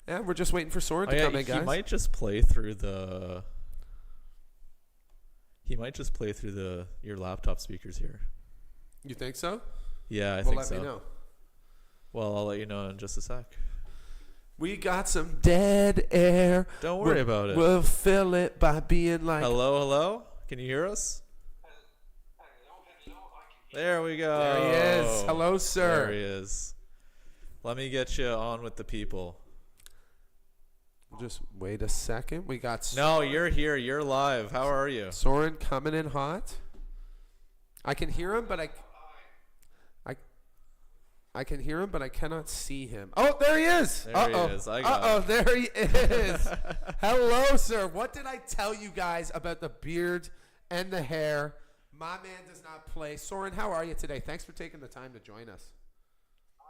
Yeah, we're just waiting for Sorin to come in, guys. He might just play through your laptop speakers here. You think so? Yeah, I think so. Let me know. Well, I'll let you know in just a sec. We got some dead air. Don't worry about it. We'll fill it by being like. Hello? Can you hear us? There we go. There he is. Hello, sir. There he is. Let me get you on with the people. Just wait a second. We got. No, you're here. You're live. How are you? Sorin coming in hot. I can hear him, but I can hear him, but I cannot see him. Oh, there he is. There he is. I got him. There he is. Hello, sir. What did I tell you guys about the beard and the hair? My man does not play. Sorin, how are you today? Thanks for taking the time to join us. I'm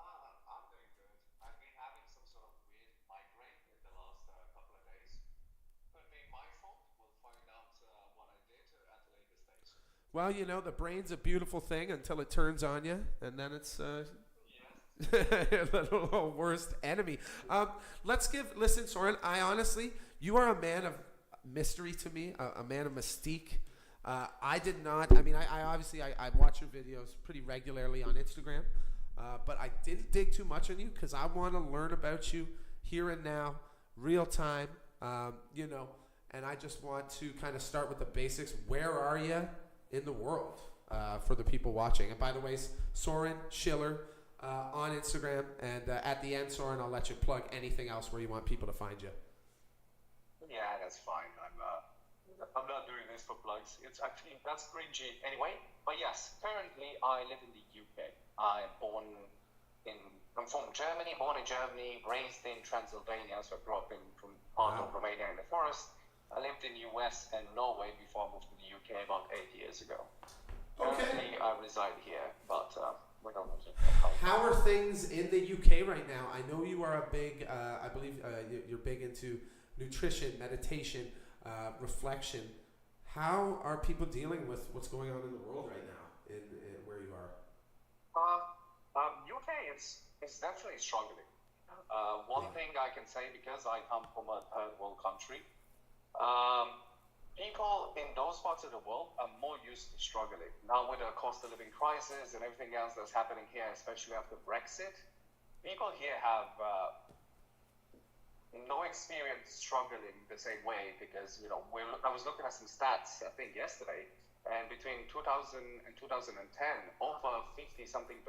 doing good. I've been having some sort of weird migraine in the last couple of days. Could be my fault. We'll find out what I did at a later stage. Well, you know, the brain's a beautiful thing until it turns on you, and then it's a little worst enemy. Listen, Sorin, you are a man of mystery to me, a man of mystique. I watch your videos pretty regularly on Instagram, but I didn't dig too much on you because I want to learn about you here and now, real time, and I just want to kind of start with the basics. Where are you in the world for the people watching? And by the way, Sorin Schiller on Instagram, and at the end, Sorin, I'll let you plug anything else where you want people to find you. Yeah, that's fine. I'm not doing this for plugs. That's cringy anyway. But yes, currently I live in the UK. I'm from Germany, born in Germany, raised in Transylvania, so I grew up from part of Romania in the forest. I lived in US and Norway before I moved to the UK about 8 years ago. Currently I reside here, but we don't know. How are things in the UK right now? I know you are a big, I believe you're big into nutrition, meditation, reflection. How are people dealing with what's going on in the world right now in where you are? UK is definitely struggling. One thing I can say, because I come from a third world country, people in those parts of the world are more used to struggling. Now with the cost of living crisis and everything else that's happening here, especially after Brexit, people here have no experience struggling the same way, because I was looking at some stats I think yesterday, and between 2000 and 2010 over 50-something%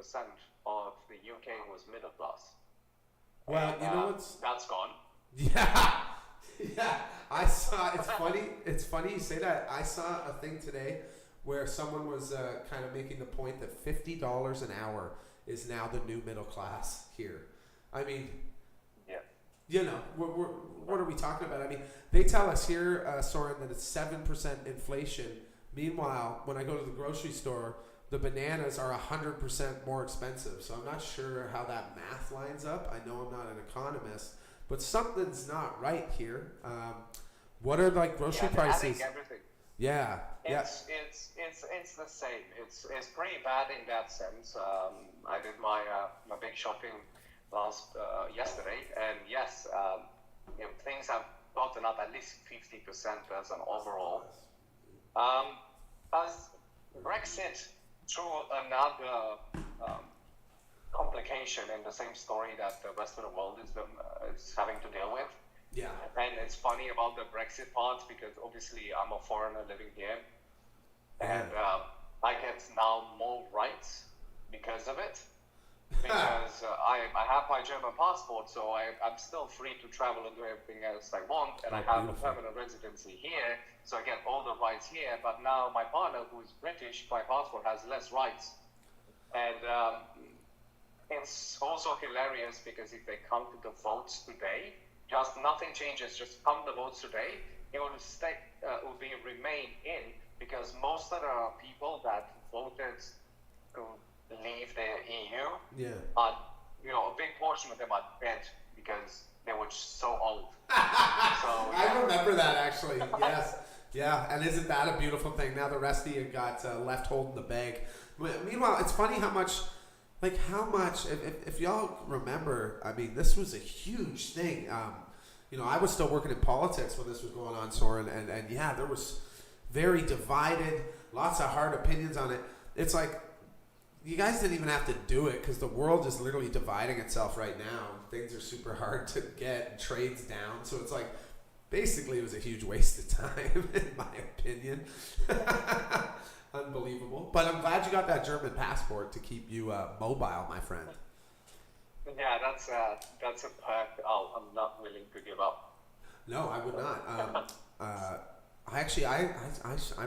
of the UK was middle class. Well, and, that's gone. Yeah. I saw. It's funny you say that. I saw a thing today where someone was kind of making the point that $50 an hour is now the new middle class here. I mean, what are we talking about? I mean, they tell us here, Sorin, that it's 7% inflation. Meanwhile, when I go to the grocery store, the bananas are 100% more expensive. So I'm not sure how that math lines up. I know I'm not an economist, but something's not right here. What are like grocery prices? Everything. Yeah. It's the same. It's pretty bad in that sense. I did my big shopping yesterday, and yes, things have gotten up at least 50% as an overall. As Brexit threw another complication in the same story that the rest of the world is having to deal with. Yeah. And it's funny about the Brexit part because obviously I'm a foreigner living here, and I get now more rights because of it. Because I have my German passport, so I'm still free to travel and do everything else I want, and I have a permanent residency here, so I get all the rights here. But now my partner, who is British, my passport has less rights, and it's also hilarious because if they come to the votes today, just nothing changes. Just come to the votes today, it will remain in because most of the people that voted to leave the EU, are, a big portion of them are dead because they were so old. I remember that actually. Yes. Yeah, and isn't that a beautiful thing? Now the rest of you got left holding the bag. Meanwhile, it's funny how much, if y'all remember, I mean, this was a huge thing. I was still working in politics when this was going on, Sorin, and yeah, there was very divided, lots of hard opinions on it. It's like, you guys didn't even have to do it because the world is literally dividing itself right now. Things are super hard to get, trades down. So it's like, basically it was a huge waste of time, in my opinion. Unbelievable. But I'm glad you got that German passport to keep you mobile, my friend. Yeah, that's a perk I'm not willing to give up. No, I would not. I've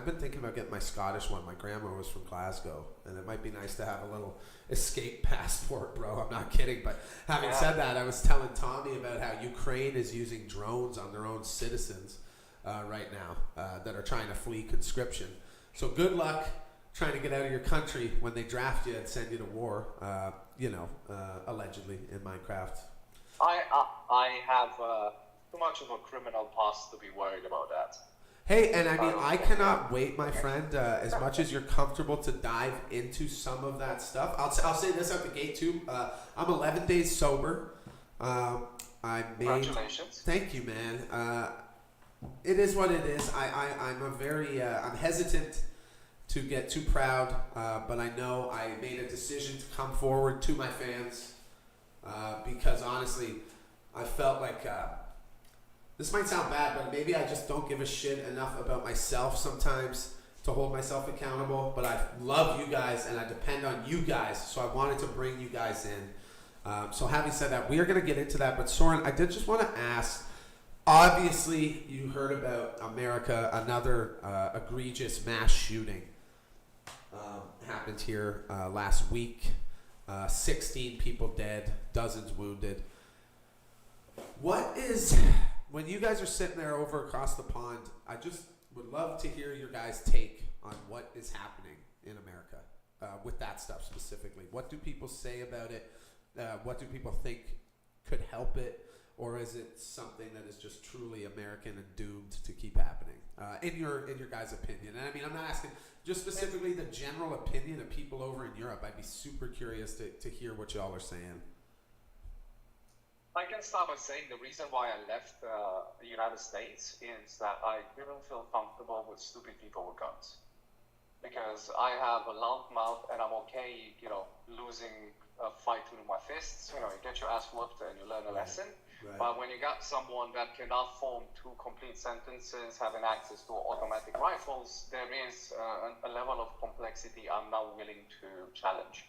been thinking about getting my Scottish one. My grandma was from Glasgow, and it might be nice to have a little escape passport, bro. I'm not kidding. But having said that, I was telling Tommy about how Ukraine is using drones on their own citizens right now that are trying to flee conscription. So good luck trying to get out of your country when they draft you and send you to war, allegedly in Minecraft. I have too much of a criminal past to be worried about that. Hey, and I mean, I cannot wait, my friend, as much as you're comfortable to dive into some of that stuff. I'll say this out the gate, too. I'm 11 days sober. Congratulations. Thank you, man. It is what it is. I'm hesitant to get too proud, but I know I made a decision to come forward to my fans because, honestly, I felt like... this might sound bad, but maybe I just don't give a shit enough about myself sometimes to hold myself accountable. But I love you guys, and I depend on you guys, so I wanted to bring you guys in. So having said that, we are going to get into that. But Sorin, I did just want to ask, obviously you heard about America, another egregious mass shooting happened here last week. 16 people dead, dozens wounded. When you guys are sitting there over across the pond, I just would love to hear your guys' take on what is happening in America with that stuff specifically. What do people say about it? What do people think could help it? Or is it something that is just truly American and doomed to keep happening? In your guys' opinion. And I mean, I'm not asking just specifically the general opinion of people over in Europe. I'd be super curious to hear what y'all are saying. I can start by saying the reason why I left the United States is that I didn't feel comfortable with stupid people with guns. Because I have a loud mouth and I'm okay, losing a fight with my fists. You get your ass whooped and you learn a lesson. Right. But when you got someone that cannot form two complete sentences, having access to automatic rifles, there is a level of complexity I'm not willing to challenge.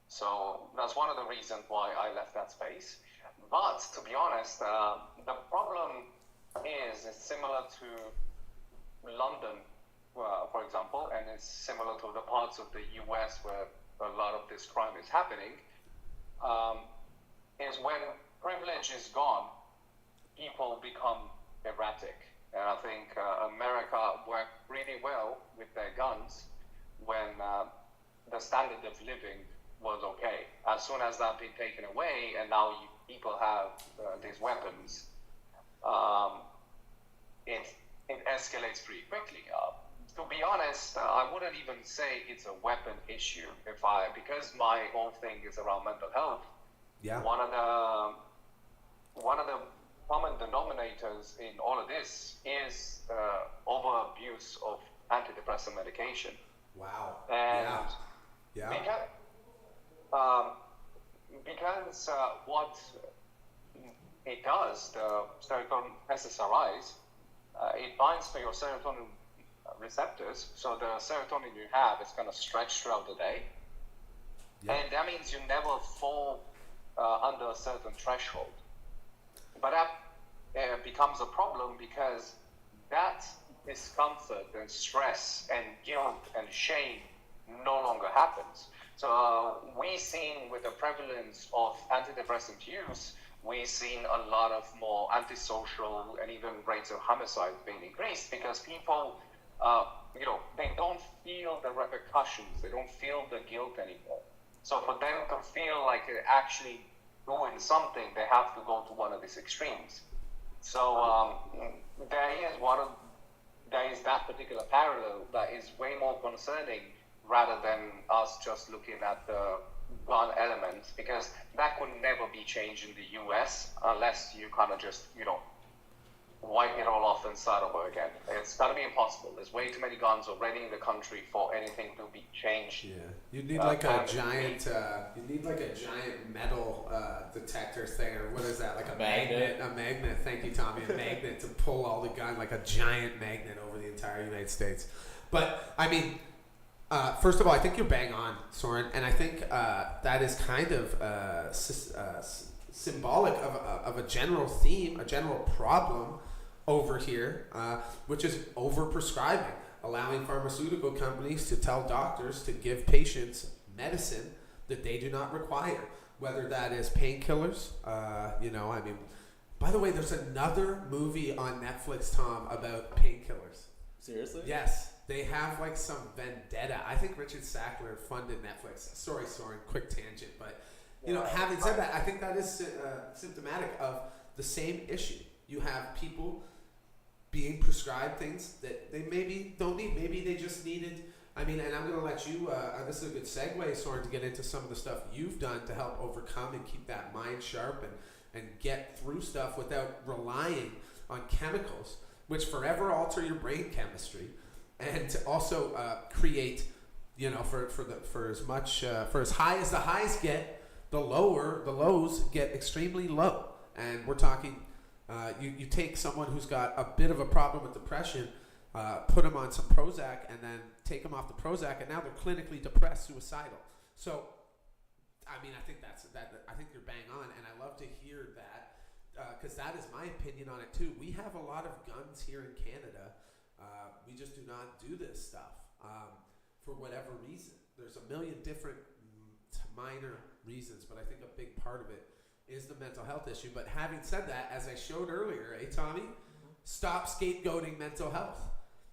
So that's one of the reasons why I left that space. But to be honest, the problem is it's similar to London, for example, and it's similar to the parts of the US where a lot of this crime is happening, is when privilege is gone, people become erratic. And I think America worked really well with their guns when the standard of living was okay. As soon as that been taken away, and now people have these weapons, it escalates pretty quickly. To be honest, I wouldn't even say it's a weapon issue. Because my whole thing is around mental health. Yeah. One of the common denominators in all of this is over abuse of antidepressant medication. Wow. And Yeah. because what it does, the serotonin SSRIs, it binds to your serotonin receptors, so the serotonin you have is going to stretch throughout the day. Yeah. And that means you never fall under a certain threshold. But that becomes a problem because that discomfort and stress and guilt and shame no longer happens. So we've seen with the prevalence of antidepressant use, we've seen a lot of more antisocial and even rates of homicide being increased because people, they don't feel the repercussions, they don't feel the guilt anymore. So for them to feel like they're actually doing something, they have to go to one of these extremes. So there is that particular parallel that is way more concerning rather than us just looking at the gun element, because that could never be changed in the US unless you kind of just, wipe it all off and start over again. It's got to be impossible. There's way too many guns already in the country for anything to be changed. Yeah, you need like a giant. You need like a giant metal detector thing, or what is that? Like a magnet. A magnet. Thank you, Tommy. A magnet to pull all the gun, like a giant magnet over the entire United States. But I mean, first of all, I think you're bang on, Sorin, and I think that is kind of symbolic of a general theme, a general problem over here, which is overprescribing, allowing pharmaceutical companies to tell doctors to give patients medicine that they do not require, whether that is painkillers. By the way, there's another movie on Netflix, Tom, about painkillers. Seriously? Yes. They have like some vendetta. I think Richard Sackler funded Netflix. Sorry, Sorin, quick tangent, but having said that, I think that is symptomatic of the same issue. You have people being prescribed things that they maybe don't need. Maybe they just needed. I mean, and I'm going to let you. This is a good segue, Sorin, to get into some of the stuff you've done to help overcome and keep that mind sharp and get through stuff without relying on chemicals, which forever alter your brain chemistry, and to also create, for as high as the highs get, the lows get extremely low. And we're talking, you take someone who's got a bit of a problem with depression, put them on some Prozac, and then take them off the Prozac, and now they're clinically depressed, suicidal. So, I mean, I think I think you're bang on, and I love to hear that, because that is my opinion on it too. We have a lot of guns here in Canada. We just do not do this stuff for whatever reason. There's a million different minor reasons, but I think a big part of it is the mental health issue. But having said that, as I showed earlier, Tommy, stop scapegoating mental health.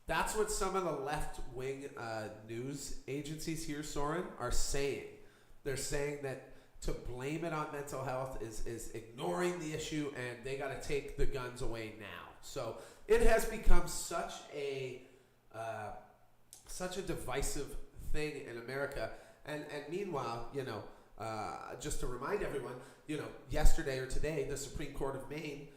That's what some of the left-wing news agencies here, Sorin, are saying. They're saying that to blame it on mental health is ignoring the issue, and they got to take the guns away now. So it has become such a divisive thing in America. And meanwhile, just to remind everyone, yesterday or today, the Supreme Court of Maine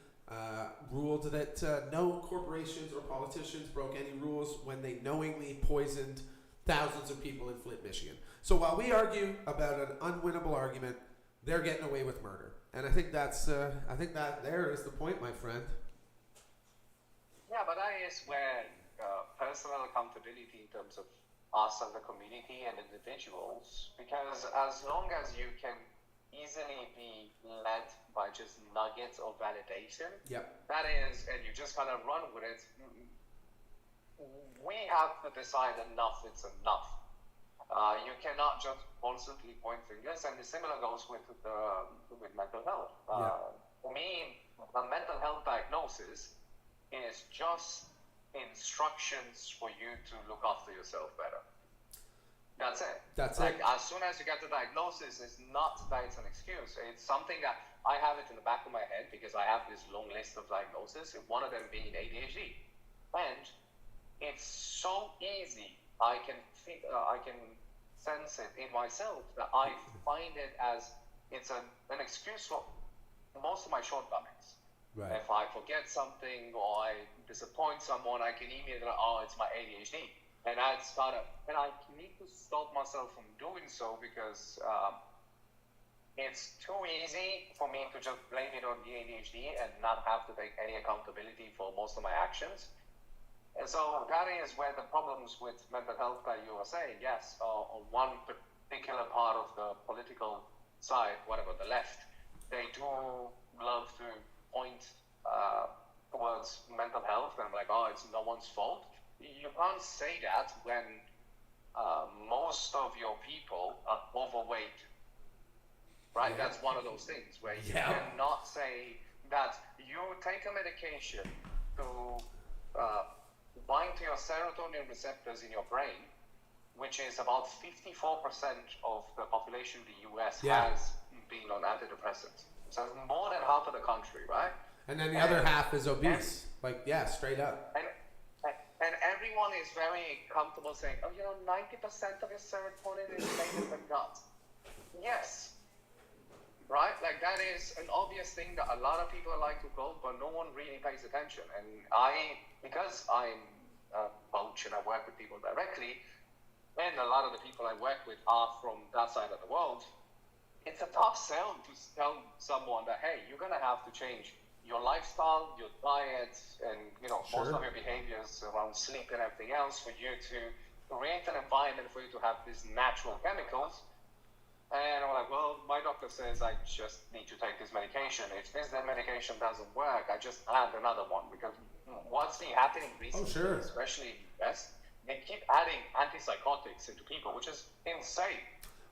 ruled that no corporations or politicians broke any rules when they knowingly poisoned thousands of people in Flint, Michigan. So while we argue about an unwinnable argument, they're getting away with murder. And I think that there is the point, my friend. Yeah, but that is where personal accountability in terms of us and the community and individuals, because as long as you can easily be led by just nuggets of validation, that is, and you just kind of run with it, we have to decide enough is enough. You cannot just constantly point fingers, and the similar goes with mental health. For me, a mental health diagnosis is just instructions for you to look after yourself better. That's it. As soon as you get the diagnosis, it's not that it's an excuse. It's something that I have it in the back of my head because I have this long list of diagnoses, one of them being ADHD. And it's so easy. I can sense it in myself that I find it as it's an excuse for most of my shortcomings. Right. If I forget something or I disappoint someone, I can immediately, it's my ADHD. and I had started, and I need to stop myself from doing so because it's too easy for me to just blame it on the ADHD and not have to take any accountability for most of my actions. And so that is where the problems with mental health that you were saying, yes, on one particular part of the political side, whatever, the left, they do love to point towards mental health and like, oh, it's no one's fault. You can't say that when most of your people are overweight, right? Yeah. That's one of those things where you cannot say that you take a medication to bind to your serotonin receptors in your brain, which is about 54% of the population in the US has been on antidepressants. So more than half of the country, right? And then the other half is obese. Straight up. And everyone is very comfortable saying, oh, 90% of your serotonin is made in the gut. Yes. Right? Like that is an obvious thing that a lot of people like to quote, but no one really pays attention. And because I'm a coach and I work with people directly, and a lot of the people I work with are from that side of the world, it's a tough sell to tell someone that, hey, you're going to have to change your lifestyle, your diet, and most of your behaviors around sleep and everything else for you to create an environment for you to have these natural chemicals. And I'm like, well, my doctor says I just need to take this medication. If this medication doesn't work, I just add another one. Because what's been happening recently, especially in the US, they keep adding antipsychotics into people, which is insane.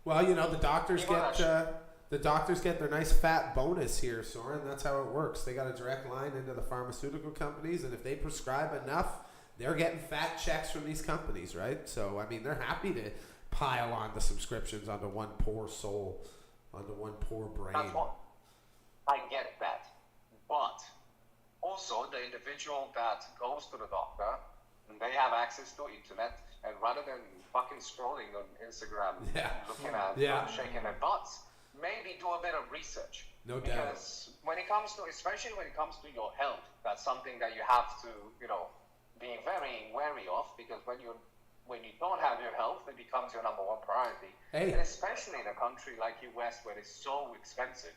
Well, the doctors get their nice fat bonus here, Sorin. That's how it works. They got a direct line into the pharmaceutical companies, and if they prescribe enough, they're getting fat checks from these companies, right? So, I mean, they're happy to pile on the subscriptions onto one poor soul, onto one poor brain. That's what I get that. But also the individual that goes to the doctor, and they have access to internet, and rather than fucking scrolling on Instagram, looking at shaking their butts, maybe do a bit of research. No doubt. Because especially when it comes to your health, that's something that you have to, be very wary of, because when you don't have your health, it becomes your number one priority. Hey. And especially in a country like US where it's so expensive.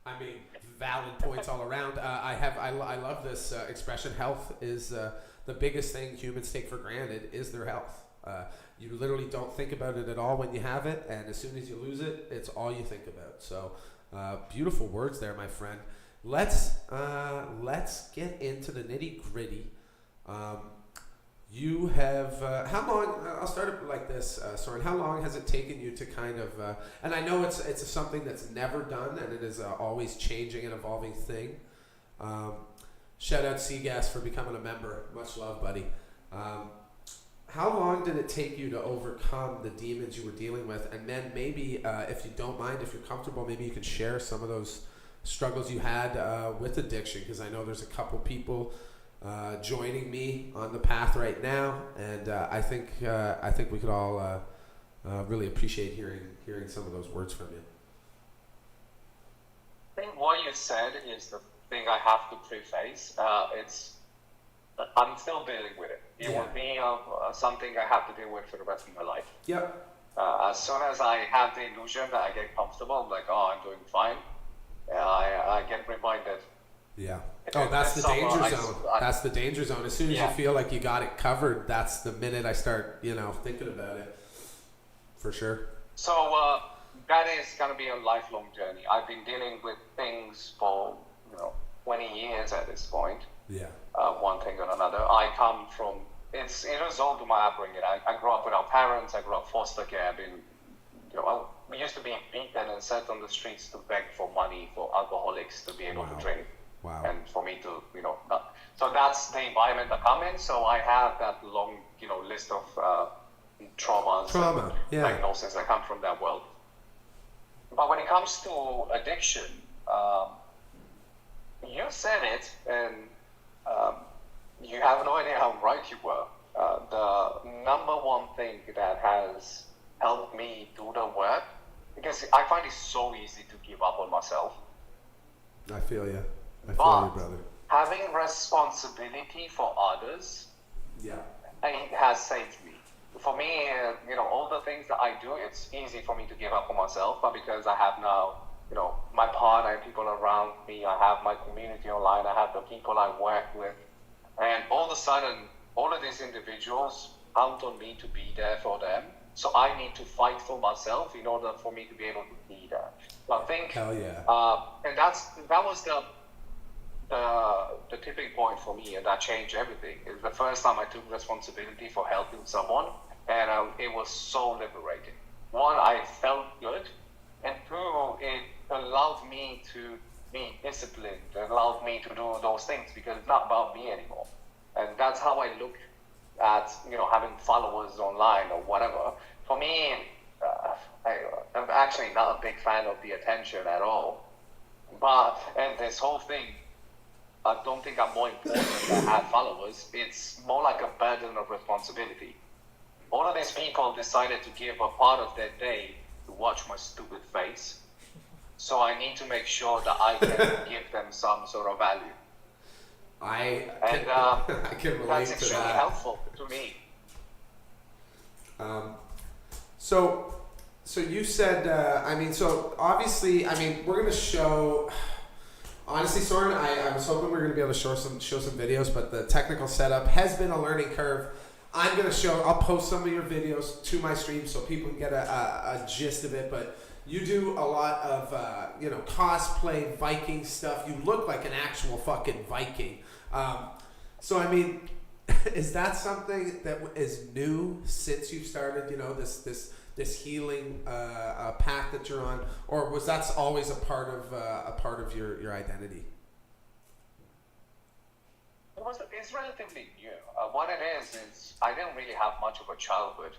I mean, valid points all around. I love this expression. Health is the biggest thing humans take for granted is their health. You literally don't think about it at all when you have it, and as soon as you lose it, it's all you think about. So, beautiful words there, my friend. Let's get into the nitty gritty. You have how long? I'll start it like this, Sorin. How long has it taken you to kind of? And I know it's something that's never done, and it is always changing and evolving thing. Shout out Seagas for becoming a member. Much love, buddy. How long did it take you to overcome the demons you were dealing with? And then maybe, if you don't mind, if you're comfortable, maybe you can share some of those struggles you had with addiction, because I know there's a couple people joining me on the path right now, and I think we could all really appreciate hearing some of those words from you. I think what you said is the thing I have to preface. I'm still dealing with it. It will be something I have to deal with for the rest of my life. Yep. As soon as I have the illusion that I get comfortable, I'm like, oh, I'm doing fine. I get reminded. Yeah. Oh, that's the danger zone. That's the danger zone. As soon as you feel like you got it covered, that's the minute I start, thinking about it. For sure. So that is going to be a lifelong journey. I've been dealing with things for 20 years at this point. Yeah. One thing or another. I come from. It was all to my upbringing. I grew up without parents. I grew up foster care. We used to be beaten and set on the streets to beg for money for alcoholics to be able to drink. Wow. And for me to, so that's the environment I come in. So I have that long, list of traumas and diagnoses that come from that world. But when it comes to addiction, you said it, and you have no idea how right you were. The number one thing that has helped me do the work, because I find it so easy to give up on myself. I feel you. I feel you, brother. Having responsibility for others it has saved me. For me, all the things that I do, it's easy for me to give up on myself, but because I have now, my partner and people around me, I have my community online, I have the people I work with, and all of a sudden, all of these individuals count on me to be there for them. So I need to fight for myself in order for me to be able to be there. So I think, hell yeah. And that was the tipping point for me, and that changed everything. It was the first time I took responsibility for helping someone, and it was so liberating. One, I felt good, and two, it allowed me to be disciplined. It allowed me to do those things because it's not about me anymore. And that's how I look at having followers online or whatever. For me, I'm actually not a big fan of the attention at all. And this whole thing, I don't think I'm more important than I have followers. It's more like a burden of responsibility. All of these people decided to give a part of their day to watch my stupid face. So I need to make sure that I can give them some sort of value. I can relate that's to extremely that. helpful to me. So you said, so obviously, we're going to show, honestly, Sorin, I was hoping we were going to be able to show some videos, but the technical setup has been a learning curve. I'm going to I'll post some of your videos to my stream so people can get a gist of it, but you do a lot of, cosplay, Viking stuff. You look like an actual fucking Viking. Is that something that is new since you've started, this healing path that you're on, or was that always a part of your identity? It's relatively new. What it is I didn't really have much of a childhood.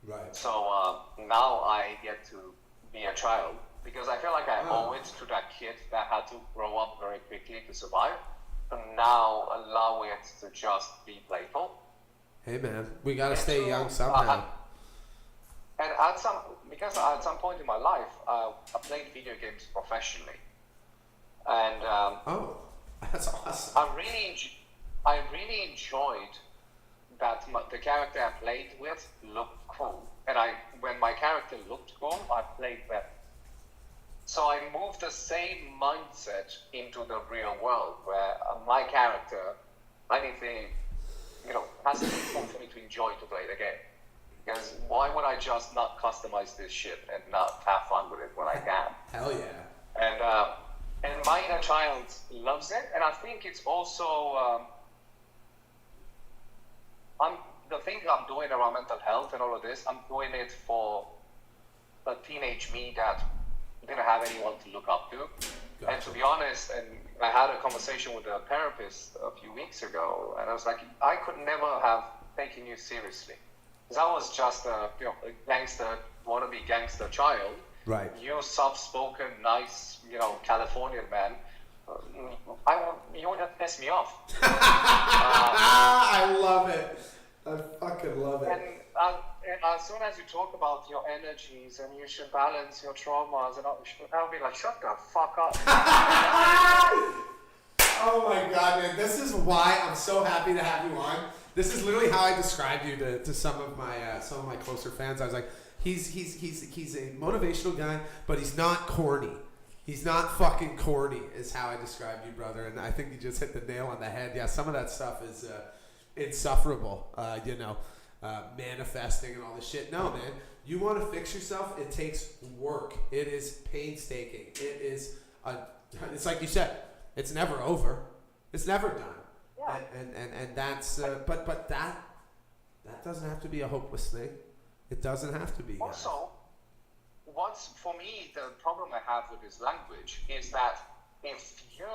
Right. So now I get to be a child because I feel like I owe it to that kid that had to grow up very quickly to survive. And now allow it to just be playful. Hey man, we gotta stay young somehow. Because at some point in my life, I played video games professionally, and that's awesome. I really enjoyed that the character I played with looked cool, and when my character looked cool, I played better. So I moved the same mindset into the real world, where my character, anything, has to be fun for me to enjoy to play the game. Because why would I just not customize this shit and not have fun with it when I can? Hell yeah. And my inner child loves it, and I think it's also the thing I'm doing around mental health and all of this. I'm doing it for a teenage me that didn't have anyone to look up to. Gotcha. And to be honest, and I had a conversation with a therapist a few weeks ago, and I was like, I could never have taken you seriously. Because I was just a wannabe gangster child. Right. You soft-spoken, nice, Californian man. You would have pissed me off. I love it. I fucking love it. And as soon as you talk about your energies and you should balance your traumas, and I'll be like, shut the fuck up. Oh my god, man! This is why I'm so happy to have you on. This is literally how I described you to some of my closer fans. I was like, he's a motivational guy, but he's not corny. He's not fucking corny, is how I described you, brother. And I think you just hit the nail on the head. Yeah, some of that stuff is insufferable. Manifesting and all this shit. No, man. You want to fix yourself? It takes work. It is painstaking. It is it's like you said. It's never over. It's never done. Yeah. And that's but that doesn't have to be a hopeless thing. It doesn't have to be. Also, what's for me the problem I have with this language is that if you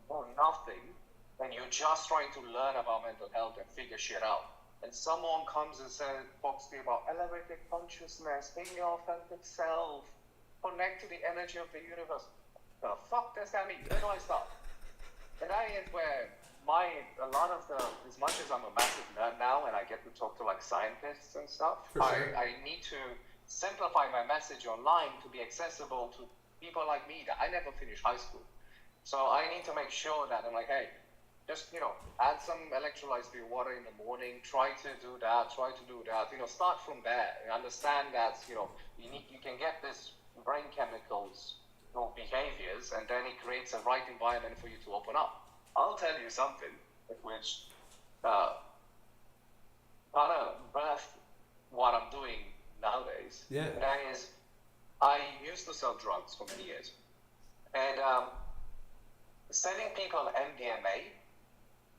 know nothing and you're just trying to learn about mental health and figure shit out, and someone comes and talks to you about elevated consciousness, being your authentic self, connect to the energy of the universe. The fuck does that mean? Where do I start? And that is where as much as I'm a massive nerd now and I get to talk to like scientists and stuff, sure. I need to simplify my message online to be accessible to people like me that I never finished high school. So I need to make sure that I'm like, hey, just, add some electrolytes to your water in the morning. Try to do that. Start from there. Understand that, you can get this brain chemicals or behaviors, and then it creates a right environment for you to open up. I'll tell you something which kind of birthed what I'm doing nowadays. Yeah. That is, I used to sell drugs for many years. And selling people MDMA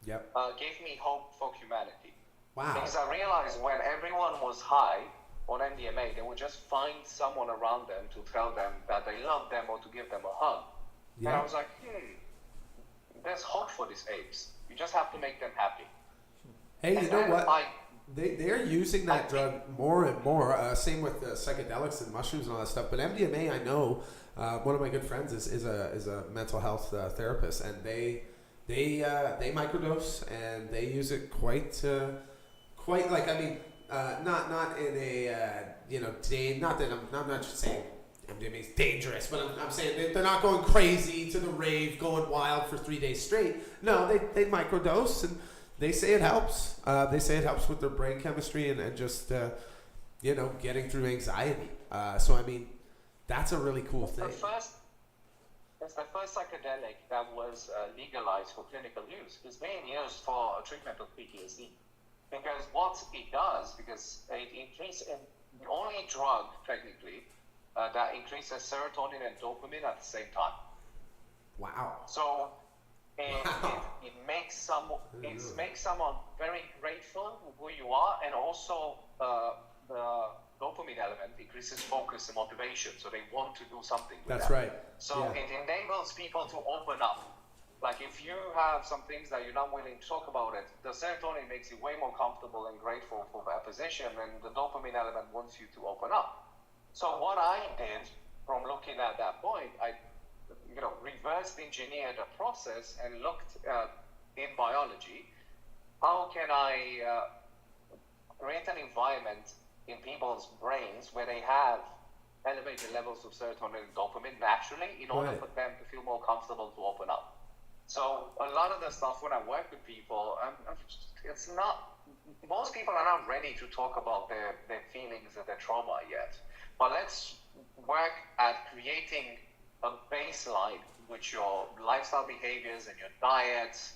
gave me hope for humanity. Wow. Because I realized when everyone was high on MDMA, they would just find someone around them to tell them that they love them or to give them a hug. Yeah. And I was like, there's hope for these apes. You just have to make them happy. Hey, And you know then what? They're using that drug more and more. Same with psychedelics and mushrooms and all that stuff. But MDMA, I know, one of my good friends is a mental health therapist, and they microdose and they use it quite like, I mean, not in a not that I'm not just saying MDMA is dangerous, but I'm saying they're not going crazy to the rave, going wild for 3 days straight. No, they microdose, and they say it helps. They say it helps with their brain chemistry and just getting through anxiety. So I mean, that's a really cool thing. It's the first psychedelic that was legalized for clinical use. It's being used for treatment of PTSD. Because what it does, because it increases, the only drug technically that increases serotonin and dopamine at the same time. Wow. So it makes someone very grateful for who you are, and also the dopamine element increases focus and motivation, so they want to do something with That's that. right. So it enables people to open up. Like if you have some things that you're not willing to talk about it, the serotonin makes you way more comfortable and grateful for that position, and the dopamine element wants you to open up. So what I did from looking at that point, I reverse engineered the process and looked in biology, how can I create an environment in people's brains where they have elevated levels of serotonin and dopamine naturally in order for them to feel more comfortable to open up. So a lot of the stuff when I work with people, it's not, most people are not ready to talk about their feelings and their trauma yet. But let's work at creating a baseline with your lifestyle behaviors and your diets,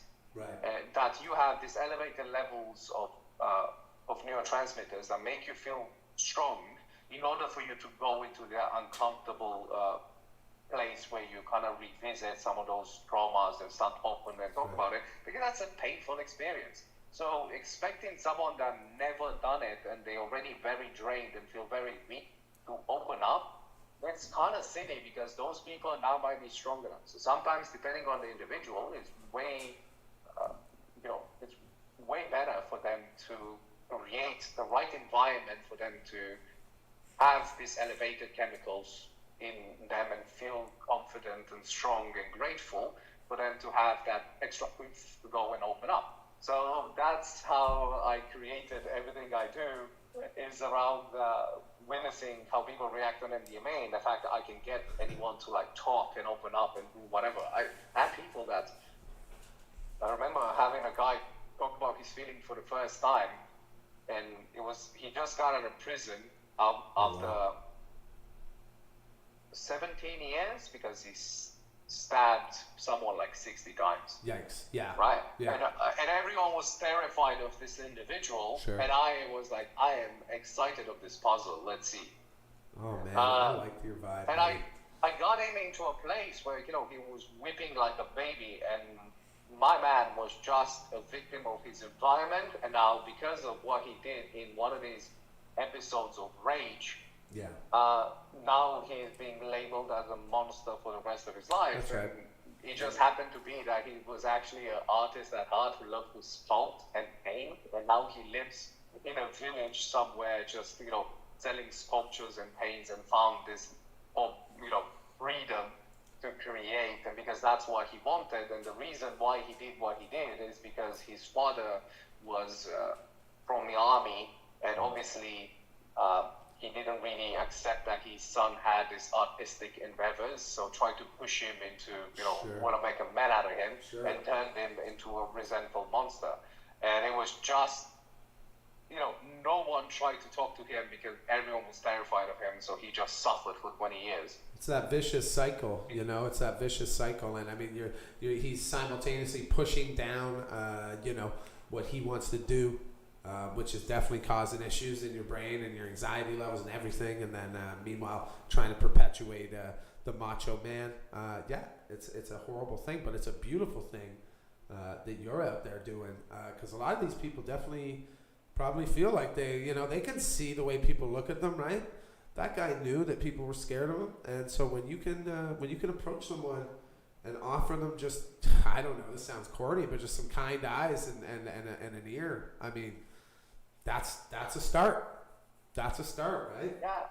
that you have these elevated levels of neurotransmitters that make you feel strong in order for you to go into that uncomfortable place where you kind of revisit some of those traumas and start open and talk about it, because that's a painful experience. So expecting someone that never done it and they're already very drained and feel very weak to open up, that's kind of silly, because those people now might be strong enough. So sometimes, depending on the individual, it's way, it's way better for them to create the right environment for them to have these elevated chemicals in them and feel confident and strong and grateful, for them to have that extra oomph to go and open up. So that's how I created everything I do, is around witnessing how people react on MDMA, and the fact that I can get anyone to like talk and open up and do whatever. I had people that, I remember having a guy talk about his feeling for the first time, and he just got out of prison after 17 years because he stabbed someone like 60 times. Yikes. Yeah. Right? Yeah. And everyone was terrified of this individual. Sure. And I was like, I am excited of this puzzle. Let's see. Oh, man. I like your vibe. And I got him into a place where, he was whipping like a baby, and my man was just a victim of his environment. And now, because of what he did in one of these episodes of rage, now he's being labeled as a monster for the rest of his life. That's right. And it just happened to be that he was actually an artist at heart who loved to sculpt and paint, and now he lives in a village somewhere, just selling sculptures and paints, and found this freedom to create, and because that's what he wanted. And the reason why he did what he did is because his father was from the army, and obviously he didn't really accept that his son had this artistic endeavors, so tried to push him into, want to make a man out of him, and turned him into a resentful monster. And it was just, no one tried to talk to him because everyone was terrified of him, so he just suffered for 20 years. It's that vicious cycle, it's that vicious cycle. And I mean, he's simultaneously pushing down, what he wants to do, which is definitely causing issues in your brain and your anxiety levels and everything. And then, meanwhile, trying to perpetuate the macho man. It's a horrible thing, but it's a beautiful thing that you're out there doing. Because a lot of these people definitely probably feel like they can see the way people look at them, right? That guy knew that people were scared of him, and so when you can approach someone and offer them just, I don't know, this sounds corny, but just some kind eyes and an ear. I mean, that's a start. That's a start, right? Yeah,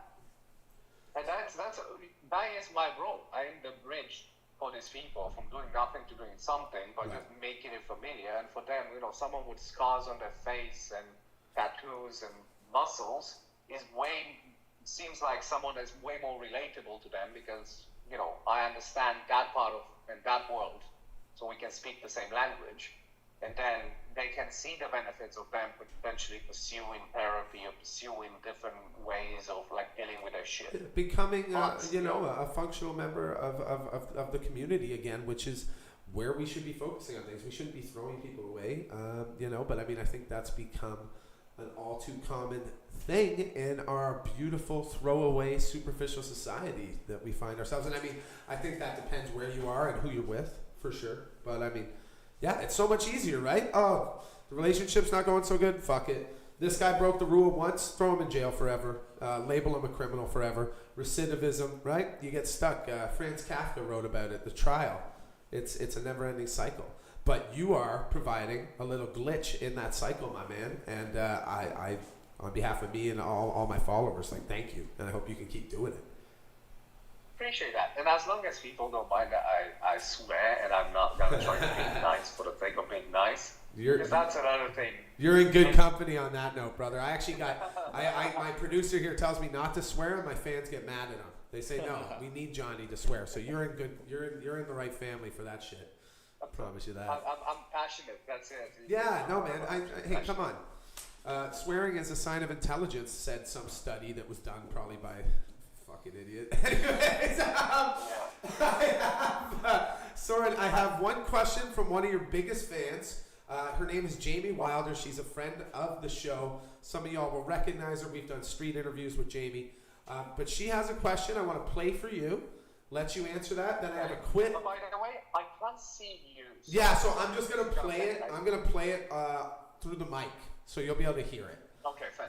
and that is my role. I am the bridge for these people from doing nothing to doing something, but just making it familiar. And for them, someone with scars on their face and tattoos and muscles seems like someone that's way more relatable to them because, I understand that part of and that world, so we can speak the same language, and then they can see the benefits of them potentially pursuing therapy or pursuing different ways of dealing with their shit. Becoming, a functional member of the community again, which is where we should be focusing on things. We shouldn't be throwing people away, but I mean, I think that's become an all too common thing in our beautiful throwaway superficial society that we find ourselves in. I mean, I think that depends where you are and who you're with, for sure. But I mean, yeah, it's so much easier, right? Oh, the relationship's not going so good, fuck it. This guy broke the rule once, throw him in jail forever, label him a criminal forever. Recidivism, right? You get stuck. Franz Kafka wrote about it, The Trial. It's a never-ending cycle. But you are providing a little glitch in that cycle, my man. And I on behalf of me and all my followers, thank you. And I hope you can keep doing it. Appreciate that. And as long as people don't mind that I swear and I'm not going to try to be nice for the sake of being nice, because that's another thing. You're in good company on that note, brother. I actually got, my producer here tells me not to swear and my fans get mad at him. They say, no, we need Johnny to swear. So you're in the right family for that shit. I promise you that. I'm passionate. That's it. Yeah, no, man. Hey, come on. Swearing is a sign of intelligence, said some study that was done probably by fucking idiot. Anyways, Sorin, I have one question from one of your biggest fans. Her name is Jamie Wilder. She's a friend of the show. Some of y'all will recognize her. We've done street interviews with Jamie. But she has a question I want to play for you. Let you answer that. Then I have a quiz. By the way, I can't see you. So yeah, so I'm just going to play it. I'm going to play it through the mic, so you'll be able to hear it. Okay, fine.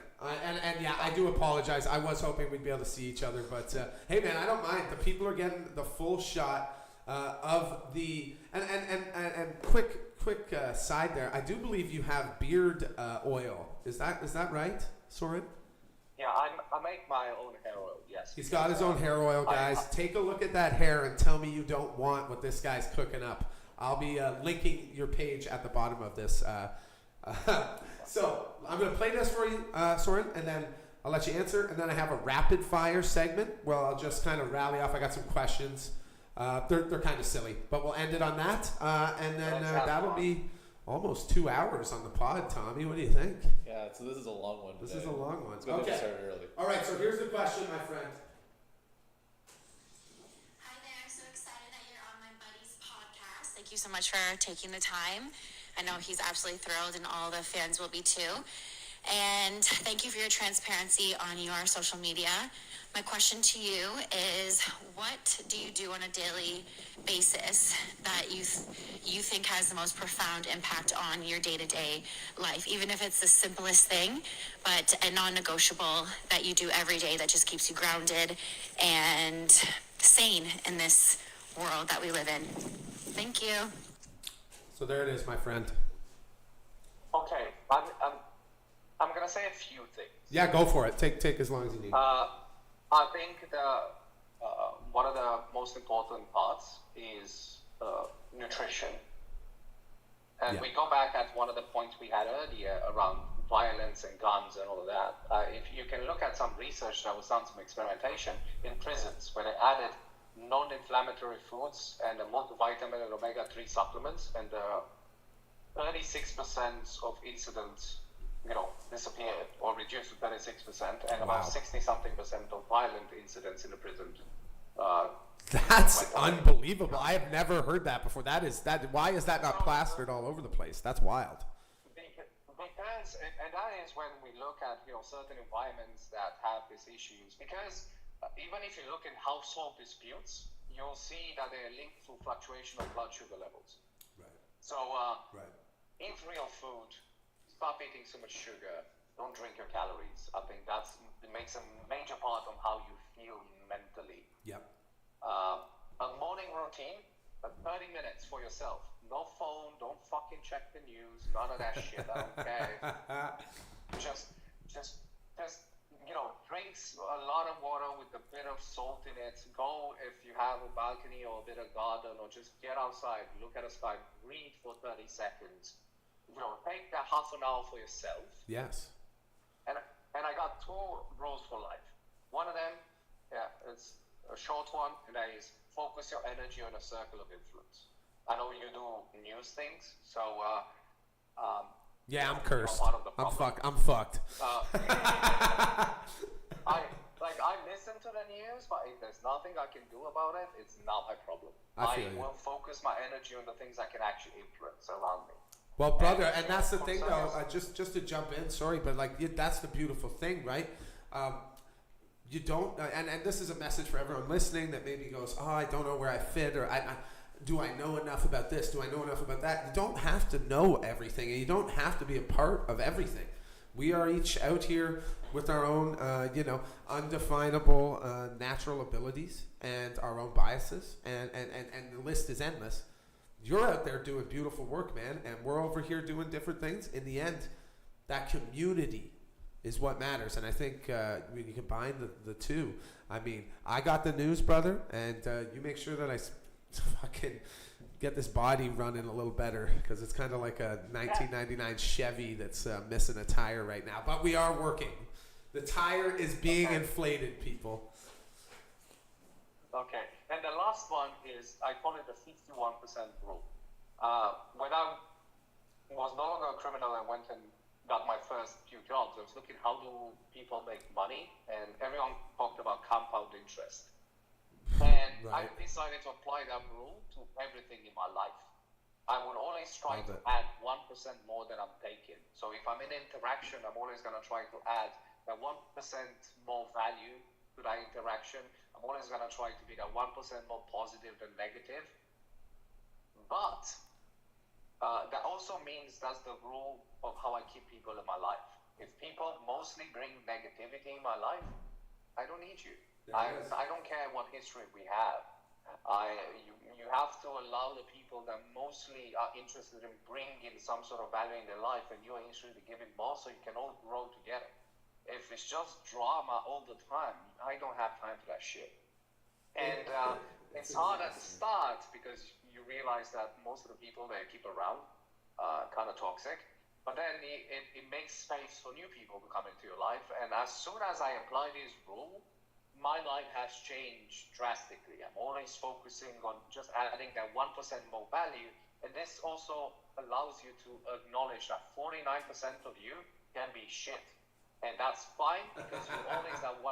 And yeah, I do apologize. I was hoping we'd be able to see each other, but hey, man, I don't mind. The people are getting the full shot of the and quick side there. I do believe you have beard oil. Is that right, Sorin? Yeah, I make my own hair oil, yes. He's got his own hair oil, guys. Take a look at that hair and tell me you don't want what this guy's cooking up. I'll be linking your page at the bottom of this. So I'm going to play this for you, Sorin, and then I'll let you answer. And then I have a rapid fire segment where I'll just kind of rally off. I got some questions. They're kind of silly, but we'll end it on that. And then that'll be almost 2 hours on the pod, Tommy. What do you think? Yeah, so this is a long one today. This is a long one. It's good that we started early. All right, so here's the question, my friend. Hi there, I'm so excited that you're on my buddy's podcast. Thank you so much for taking the time. I know he's absolutely thrilled and all the fans will be too. And thank you for your transparency on your social media. My question to you is, what do you do on a daily basis that you think has the most profound impact on your day-to-day life? Even if it's the simplest thing, but a non-negotiable that you do every day that just keeps you grounded and sane in this world that we live in. Thank you. So there it is, my friend. Okay, I'm gonna say a few things. Yeah, go for it. Take as long as you need. I think one of the most important parts is nutrition. And we go back at one of the points we had earlier around violence and guns and all of that. If you can look at some research that was done, some experimentation in prisons where they added non-inflammatory foods and a multivitamin and omega-3 supplements, and 36% of incidents, disappeared or reduced to 36%, and about 60-something% of violent incidents in the prison. That's unbelievable. I have never heard that before. Why is that not plastered all over the place? That's wild. Because, and that is when we look at certain environments that have these issues. Because even if you look in household disputes, you'll see that they're linked to fluctuation of blood sugar levels. Right. So eat real food. Stop eating so much sugar. Don't drink your calories. I think it makes a major part on how you feel mentally. Yep. A morning routine, 30 minutes for yourself. No phone, don't fucking check the news, none of that shit. I don't care. Just drinks a lot of water with a bit of salt in it. Go if you have a balcony or a bit of garden, or just get outside, look at the sky, breathe for 30 seconds. Take that half an hour for yourself. Yes. And I got 2 rules for life. One of them, it's a short one, and that is focus your energy on a circle of influence. I know you do news things, so I'm cursed. I'm fucked. I listen to the news, but if there's nothing I can do about it, it's not my problem. I will focus my energy on the things I can actually influence around me. Well, brother, and that's the thing, though. Just to jump in, sorry, but that's the beautiful thing, right? You don't, and this is a message for everyone listening that maybe goes, I don't know where I fit, or do I know enough about this? Do I know enough about that? You don't have to know everything, and you don't have to be a part of everything. We are each out here with our own, undefinable natural abilities and our own biases, and the list is endless. You're out there doing beautiful work, man, and we're over here doing different things. In the end, that community is what matters, and I think when you combine the two, I mean, I got the news, brother, and you make sure that I fucking get this body running a little better, because it's kind of like a 1999 Chevy that's missing a tire right now, but we are working. The tire is being inflated, people. Okay, and the last one is, I call it the 51% rule. When I was no longer a criminal and went and got my first few jobs, I was looking how do people make money, and everyone talked about compound interest. And I decided to apply that rule to everything in my life. I would always try to add 1% more than I'm taking. So if I'm in interaction, I'm always going to try to add that 1% more value to that interaction. I'm always going to try to be that 1% more positive than negative. But that also means that's the rule of how I keep people in my life. If people mostly bring negativity in my life, I don't need you. I don't care what history we have. You have to allow the people that mostly are interested in bringing some sort of value in their life, and you are interested in giving more, so you can all grow together. If it's just drama all the time, I don't have time for that shit. And it's hard at the start because you realize that most of the people that you keep around are kind of toxic. But then it makes space for new people to come into your life. And as soon as I apply this rule, my life has changed drastically. I'm always focusing on just adding that 1% more value. And this also allows you to acknowledge that 49% of you can be shit. And that's fine, because you're always that 1%.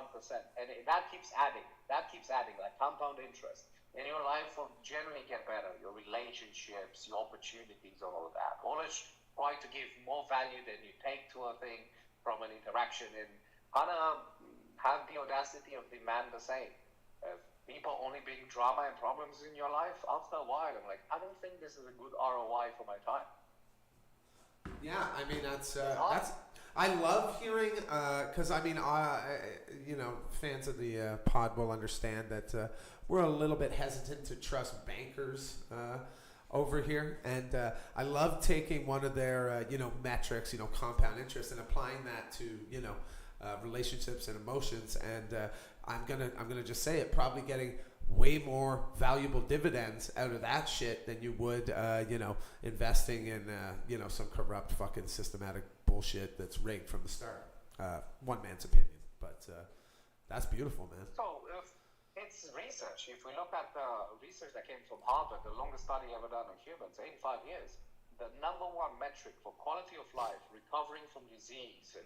And that keeps adding. That keeps adding, like compound interest. And your life will generally get better. Your relationships, your opportunities, all of that. Always try to give more value than you take to a thing from an interaction, and kind of have the audacity of demand the same. If people only bring drama and problems in your life, after a while, I'm like, I don't think this is a good ROI for my time. Yeah, I mean, that's I love hearing, because I mean, fans of the pod will understand that we're a little bit hesitant to trust bankers over here, and I love taking one of their metrics, compound interest, and applying that to relationships and emotions, and I'm gonna just say it, probably getting way more valuable dividends out of that shit than you would investing in some corrupt fucking systematic bullshit bullshit that's rigged from the start. One man's opinion, but that's beautiful, man. So it's research. If we look at the research that came from Harvard, the longest study ever done on humans, 85 years, the number one metric for quality of life, recovering from disease, and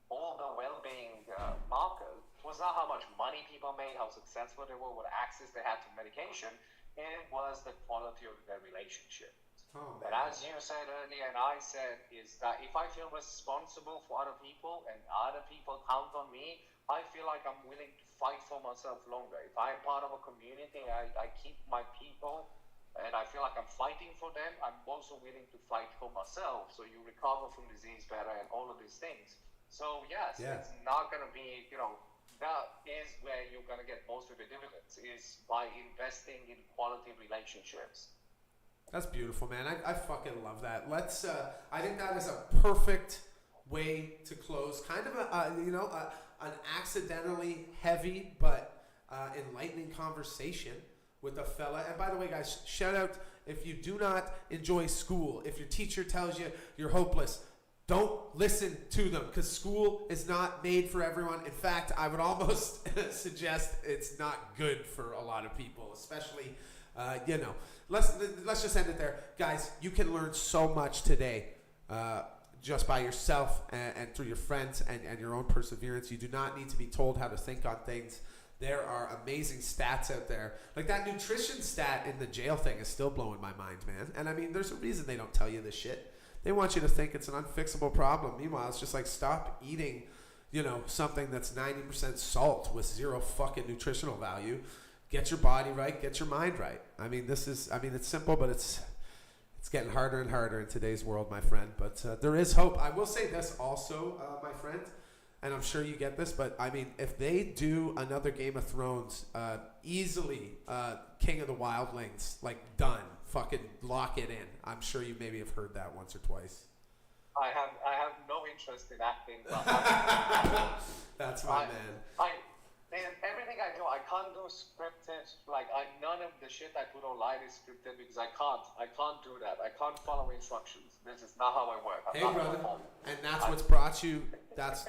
all the well-being markers was not how much money people made, how successful they were, what access they had to medication. It was the quality of their relationship. Oh, and as you said earlier, and I said, is that if I feel responsible for other people and other people count on me, I feel like I'm willing to fight for myself longer. If I'm part of a community, I keep my people, and I feel like I'm fighting for them, I'm also willing to fight for myself. So you recover from disease better and all of these things. So yes, it's not going to be, that is where you're going to get most of the dividends, is by investing in quality relationships. That's beautiful, man. I fucking love that. Let's. I think that is a perfect way to close. Kind of an accidentally heavy but enlightening conversation with a fella. And by the way, guys, shout out if you do not enjoy school. If your teacher tells you you're hopeless, don't listen to them, because school is not made for everyone. In fact, I would almost suggest it's not good for a lot of people, especially, let's just end it there. Guys, you can learn so much today just by yourself and through your friends and your own perseverance. You do not need to be told how to think on things. There are amazing stats out there. Like that nutrition stat in the jail thing is still blowing my mind, man. And I mean, there's a reason they don't tell you this shit. They want you to think it's an unfixable problem. Meanwhile, it's just like, stop eating, something that's 90% salt with zero fucking nutritional value. Get your body right. Get your mind right. I mean, it's simple, but it's getting harder and harder in today's world, my friend. But there is hope. I will say this also, my friend, and I'm sure you get this, but I mean, if they do another Game of Thrones, easily King of the Wildlings, like done. Fucking lock it in. I'm sure you maybe have heard that once or twice. I have no interest in acting. That's my man. In everything I do, I can't do scripted. None of the shit I put online is scripted because I can't do that. I can't follow instructions. This is not how I work. Hey, brother. And that's what's brought you. That's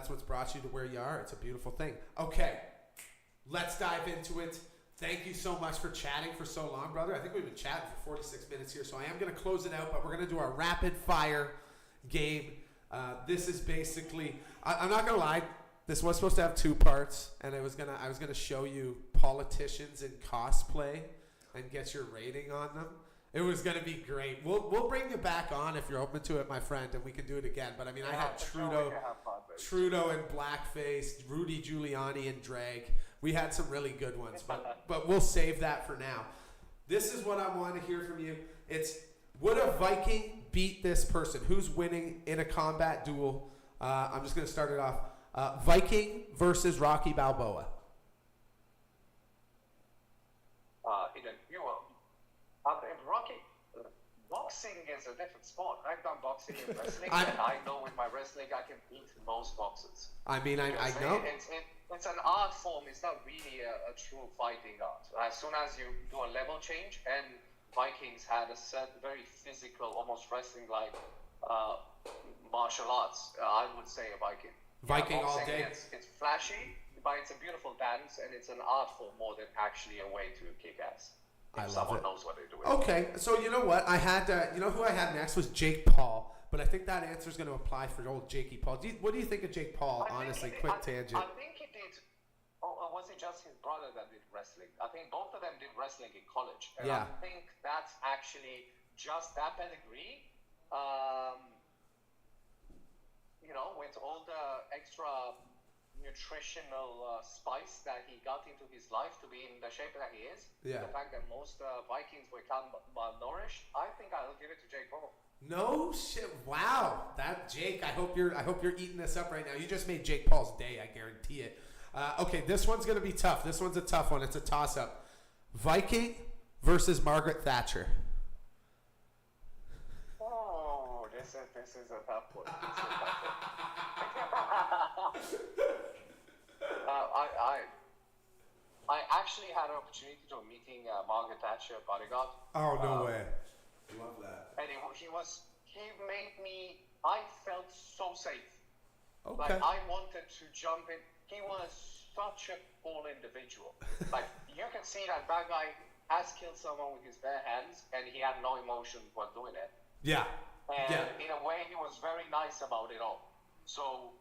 what's brought you to where you are. It's a beautiful thing. Okay, let's dive into it. Thank you so much for chatting for so long, brother. I think we've been chatting for 46 minutes here, so I am going to close it out, but we're going to do our rapid fire game. This is basically, I'm not going to lie, this was supposed to have 2 parts, and I was gonna show you politicians in cosplay and get your rating on them. It was going to be great. We'll bring you back on if you're open to it, my friend, and we can do it again. But I mean, I had Trudeau in blackface, Rudy Giuliani in drag. We had some really good ones, but we'll save that for now. This is what I want to hear from you. It's, would a Viking beat this person? Who's winning in a combat duel? I'm just going to start it off. Viking versus Rocky Balboa. In a duel. In Rocky, boxing is a different sport. I've done boxing and wrestling, and I know with my wrestling I can beat most boxers. I mean, I know. It's an art form. It's not really a true fighting art. As soon as you do a level change, and Vikings had a certain very physical, almost wrestling-like martial arts, I would say a Viking. Viking all day. It's flashy, but it's a beautiful dance, and it's an art form more than actually a way to kick ass. If someone knows what they're doing. Okay, so you know what? I had, who I had next was Jake Paul, but I think that answer is going to apply for old Jakey Paul. What do you think of Jake Paul? Honestly, quick tangent. I think he did. Or was it just his brother that did wrestling? I think both of them did wrestling in college. And I think that's actually just that pedigree. With all the extra nutritional spice that he got into his life to be in the shape that he is. The fact that most Vikings were kind of malnourished. I think I'll give it to Jake Paul. No shit! Wow, that Jake. I hope you're eating this up right now. You just made Jake Paul's day. I guarantee it. Okay, this one's gonna be tough. This one's a tough one. It's a toss-up. Viking versus Margaret Thatcher. Oh, this is a tough one. I actually had an opportunity to meeting Margaret Thatcher bodyguard. Oh, no way. Love that. And he was I felt so safe. Okay. Like, I wanted to jump in. He was such a cool individual. Like, you can see that guy has killed someone with his bare hands, and he had no emotion while doing it. Yeah. And in a way, he was very nice about it all. So,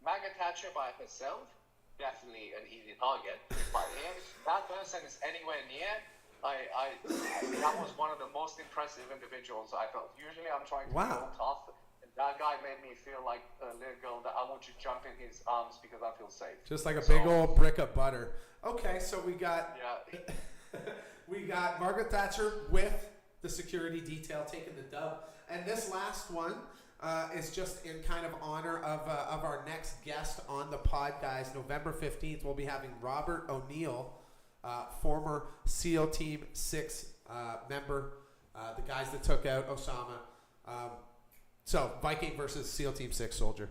Margaret Thatcher by herself, definitely an easy target. But if that person is anywhere near, that was one of the most impressive individuals I felt. Usually I'm trying to be all tough. And that guy made me feel like a little girl that I want to jump in his arms because I feel safe. Just like a big old brick of butter. Okay, so we got we got Margaret Thatcher with the security detail taking the dub. And this last one is just in kind of honor of our next guest on the pod, guys. November 15th, we'll be having Robert O'Neill, former SEAL Team 6 member, the guys that took out Osama. So, Viking versus SEAL Team 6 soldier.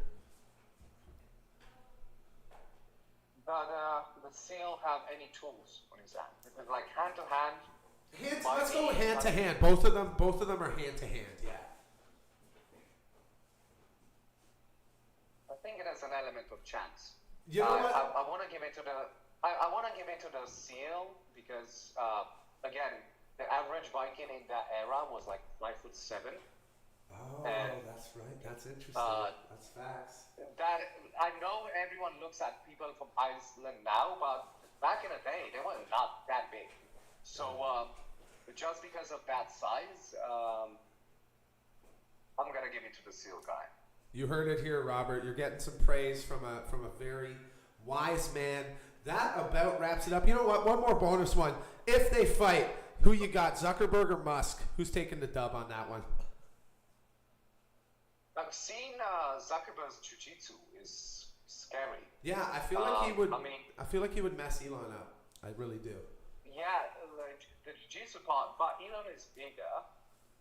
But the SEAL have any tools on his hand? Because like hand to hand. Let's go hand to hand. Both of them are hand to hand. Yeah. I think it has an element of chance. You know what? I want to give it to the. I want to give it to the SEAL because again, the average Viking in that era was like 5'7". Oh, that's right. That's interesting. That's facts. That I know everyone looks at people from Iceland now, but back in the day, they were not that big. So just because of that size, I'm gonna give it to the SEAL guy. You heard it here, Robert. You're getting some praise from a very wise man. That about wraps it up. You know what? One more bonus one. If they fight, who you got, Zuckerberg or Musk? Who's taking the dub on that one? I've seen Zuckerberg's jiu-jitsu is scary. Yeah, I feel like he would. I feel like he would mess Elon up. I really do. Yeah, the jiu-jitsu part, but Elon is bigger,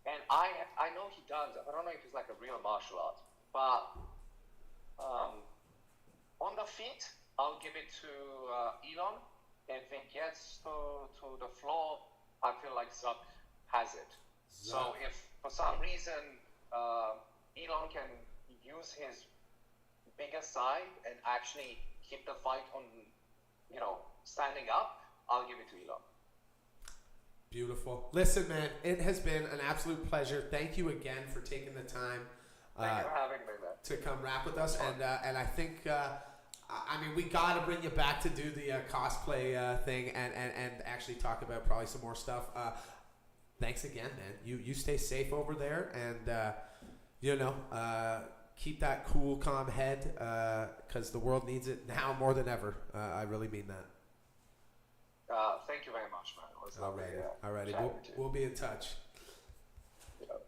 and I know he does. I don't know if he's like a real martial art, but on the feet, I'll give it to Elon. If it gets to the floor, I feel like Zuck has it. So if for some reason Elon can use his bigger side and actually keep the fight on, standing up, I'll give it to Elon. Beautiful. Listen, man, it has been an absolute pleasure. Thank you again for taking the time Thank you for having me, man. to come rap with us. And I think, we got to bring you back to do the cosplay thing and actually talk about probably some more stuff. Thanks again, man. You stay safe over there and, keep that cool, calm head because the world needs it now more than ever. I really mean that. Thank you very much, man. It was lovely. Alrighty. We'll be in touch.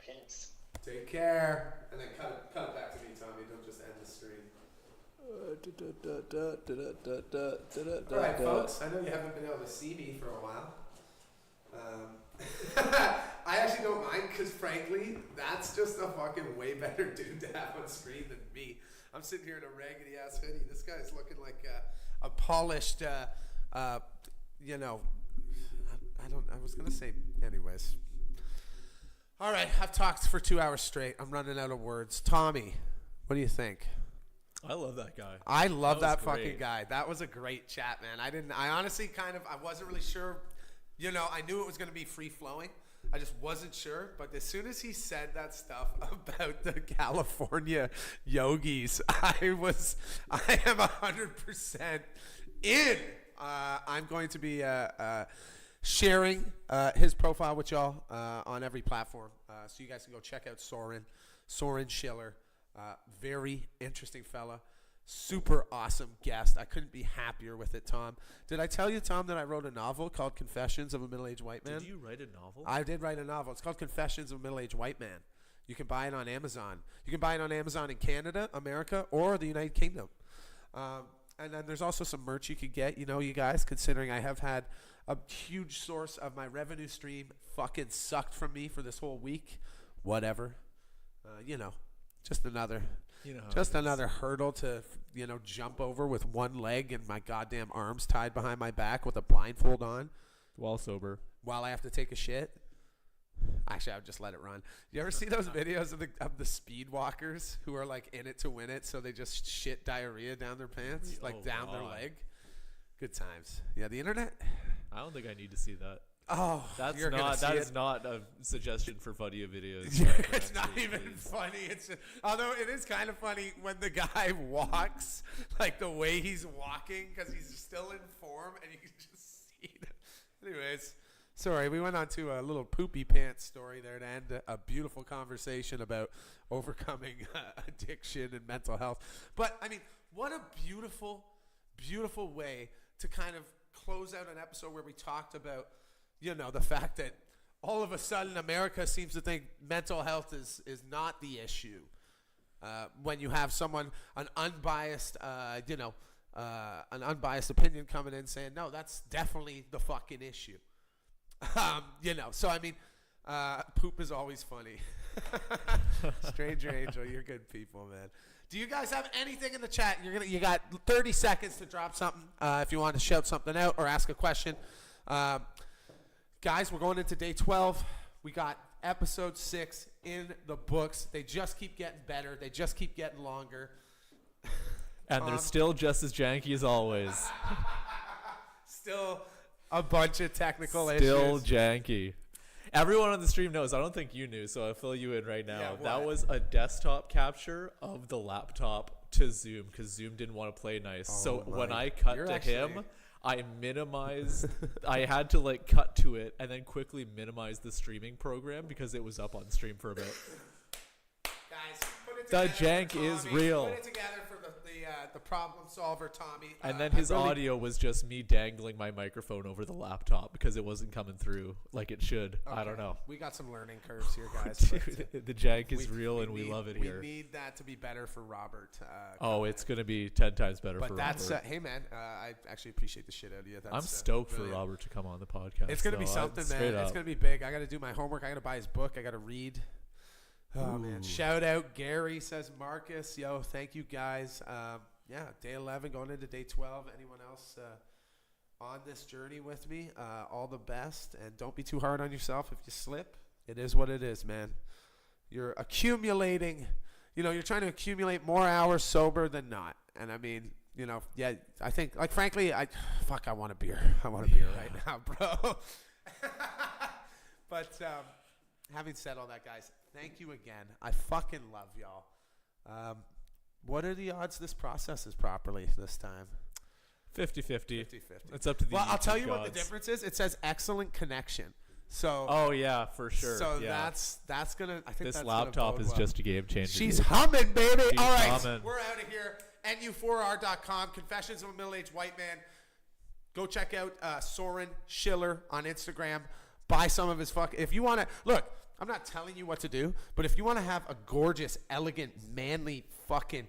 Peace. Take care. And then cut it back to me, Tommy. Don't just end the stream. Alright, folks. I know you haven't been able to see me for a while. I actually don't mind because, frankly, that's just a fucking way better dude to have on screen than me. I'm sitting here in a raggedy ass hoodie. This guy's looking like a polished, I was going to say, anyways. All right, I've talked for 2 hours straight. I'm running out of words. Tommy, what do you think? I love that guy. I love that fucking guy. That was a great chat, man. I honestly I wasn't really sure. I knew it was going to be free flowing. I just wasn't sure. But as soon as he said that stuff about the California yogis, I am 100% in. I'm going to be sharing his profile with y'all on every platform. So you guys can go check out Sorin Schiller. Very interesting fella. Super awesome guest. I couldn't be happier with it, Tom. Did I tell you, Tom, that I wrote a novel called Confessions of a Middle-Aged White Man? Did you write a novel? I did write a novel. It's called Confessions of a Middle-Aged White Man. You can buy it on Amazon. You can buy it on Amazon in Canada, America, or the United Kingdom. And then there's also some merch you could get, you guys, considering I have had a huge source of my revenue stream fucking sucked from me for this whole week. Whatever. Just another hurdle to, jump over with one leg and my goddamn arms tied behind my back with a blindfold on. While sober. While I have to take a shit. Actually, I would just let it run. You ever see those videos of the speed walkers who are like in it to win it, so they just shit diarrhea down their pants, like down their leg? Good times. Yeah, the internet. I don't think I need to see that. Oh, that is not a suggestion for funny videos. It's not even funny. It's just, although it is kind of funny when the guy walks, like the way he's walking, because he's still in form, and you can just see it. Anyways, sorry, we went on to a little poopy pants story there to end a beautiful conversation about overcoming addiction and mental health. But I mean, what a beautiful, beautiful way to kind of close out an episode where we talked about, you know, the fact that all of a sudden America seems to think mental health is not the issue. When you have someone, an unbiased opinion coming in saying, no, that's definitely the fucking issue. So I mean, poop is always funny. Stranger Angel, you're good people, man. Do you guys have anything in the chat? You got 30 seconds to drop something if you want to shout something out or ask a question. Guys, we're going into day 12. We got episode 6 in the books. They just keep getting better. They just keep getting longer. And they're still just as janky as always. Still a bunch of technical issues. Still janky. Everyone on the stream knows. I don't think you knew, so I'll fill you in right now. Yeah, that was a desktop capture of the laptop to Zoom because Zoom didn't want to play nice. So when I cut to him, I minimized. I had to like cut to it and then quickly minimize the streaming program because it was up on stream for a bit. Guys, put it the together jank for Tommy. is real. Put it together for the problem solver, Tommy. And then his audio was just me dangling my microphone over the laptop because it wasn't coming through like it should. Okay. I don't know. We got some learning curves here, guys. Dude, the jank is real and we love it here. We need that to be better for Robert. It's going to be 10 times better for that's, Robert. hey, man, I actually appreciate the shit out of you. I'm stoked for Robert to come on the podcast. It's going to be something, man. It's going to be big. I got to do my homework. I got to buy his book. I got to read. Oh, man. Shout out. Gary says, Marcus. Yo, thank you, guys. Day 11 going into day 12. Anyone else on this journey with me? All the best. And don't be too hard on yourself if you slip. It is what it is, man. You're accumulating. You're trying to accumulate more hours sober than not. And I mean, I think, like, frankly, I want a beer. I want a beer right now, bro. But having said all that, guys, thank you again. I fucking love y'all. What are the odds this processes properly this time? 50-50. It's up to the Well, I'll tell you gods. what the difference is. It says excellent connection. So. Oh yeah, for sure. So yeah. that's gonna. I think this that's laptop is just a game changer. She's humming, baby. She's all right, humming. We're out of here. NU4R.com. Confessions of a Middle-Aged White Man. Go check out Sorin Schiller on Instagram. Buy some of his if you want to look. I'm not telling you what to do, but if you want to have a gorgeous, elegant, manly, fucking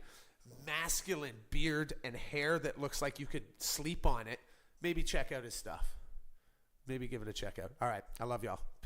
masculine beard and hair that looks like you could sleep on it, maybe check out his stuff. Maybe give it a check out. All right. I love y'all. Peace.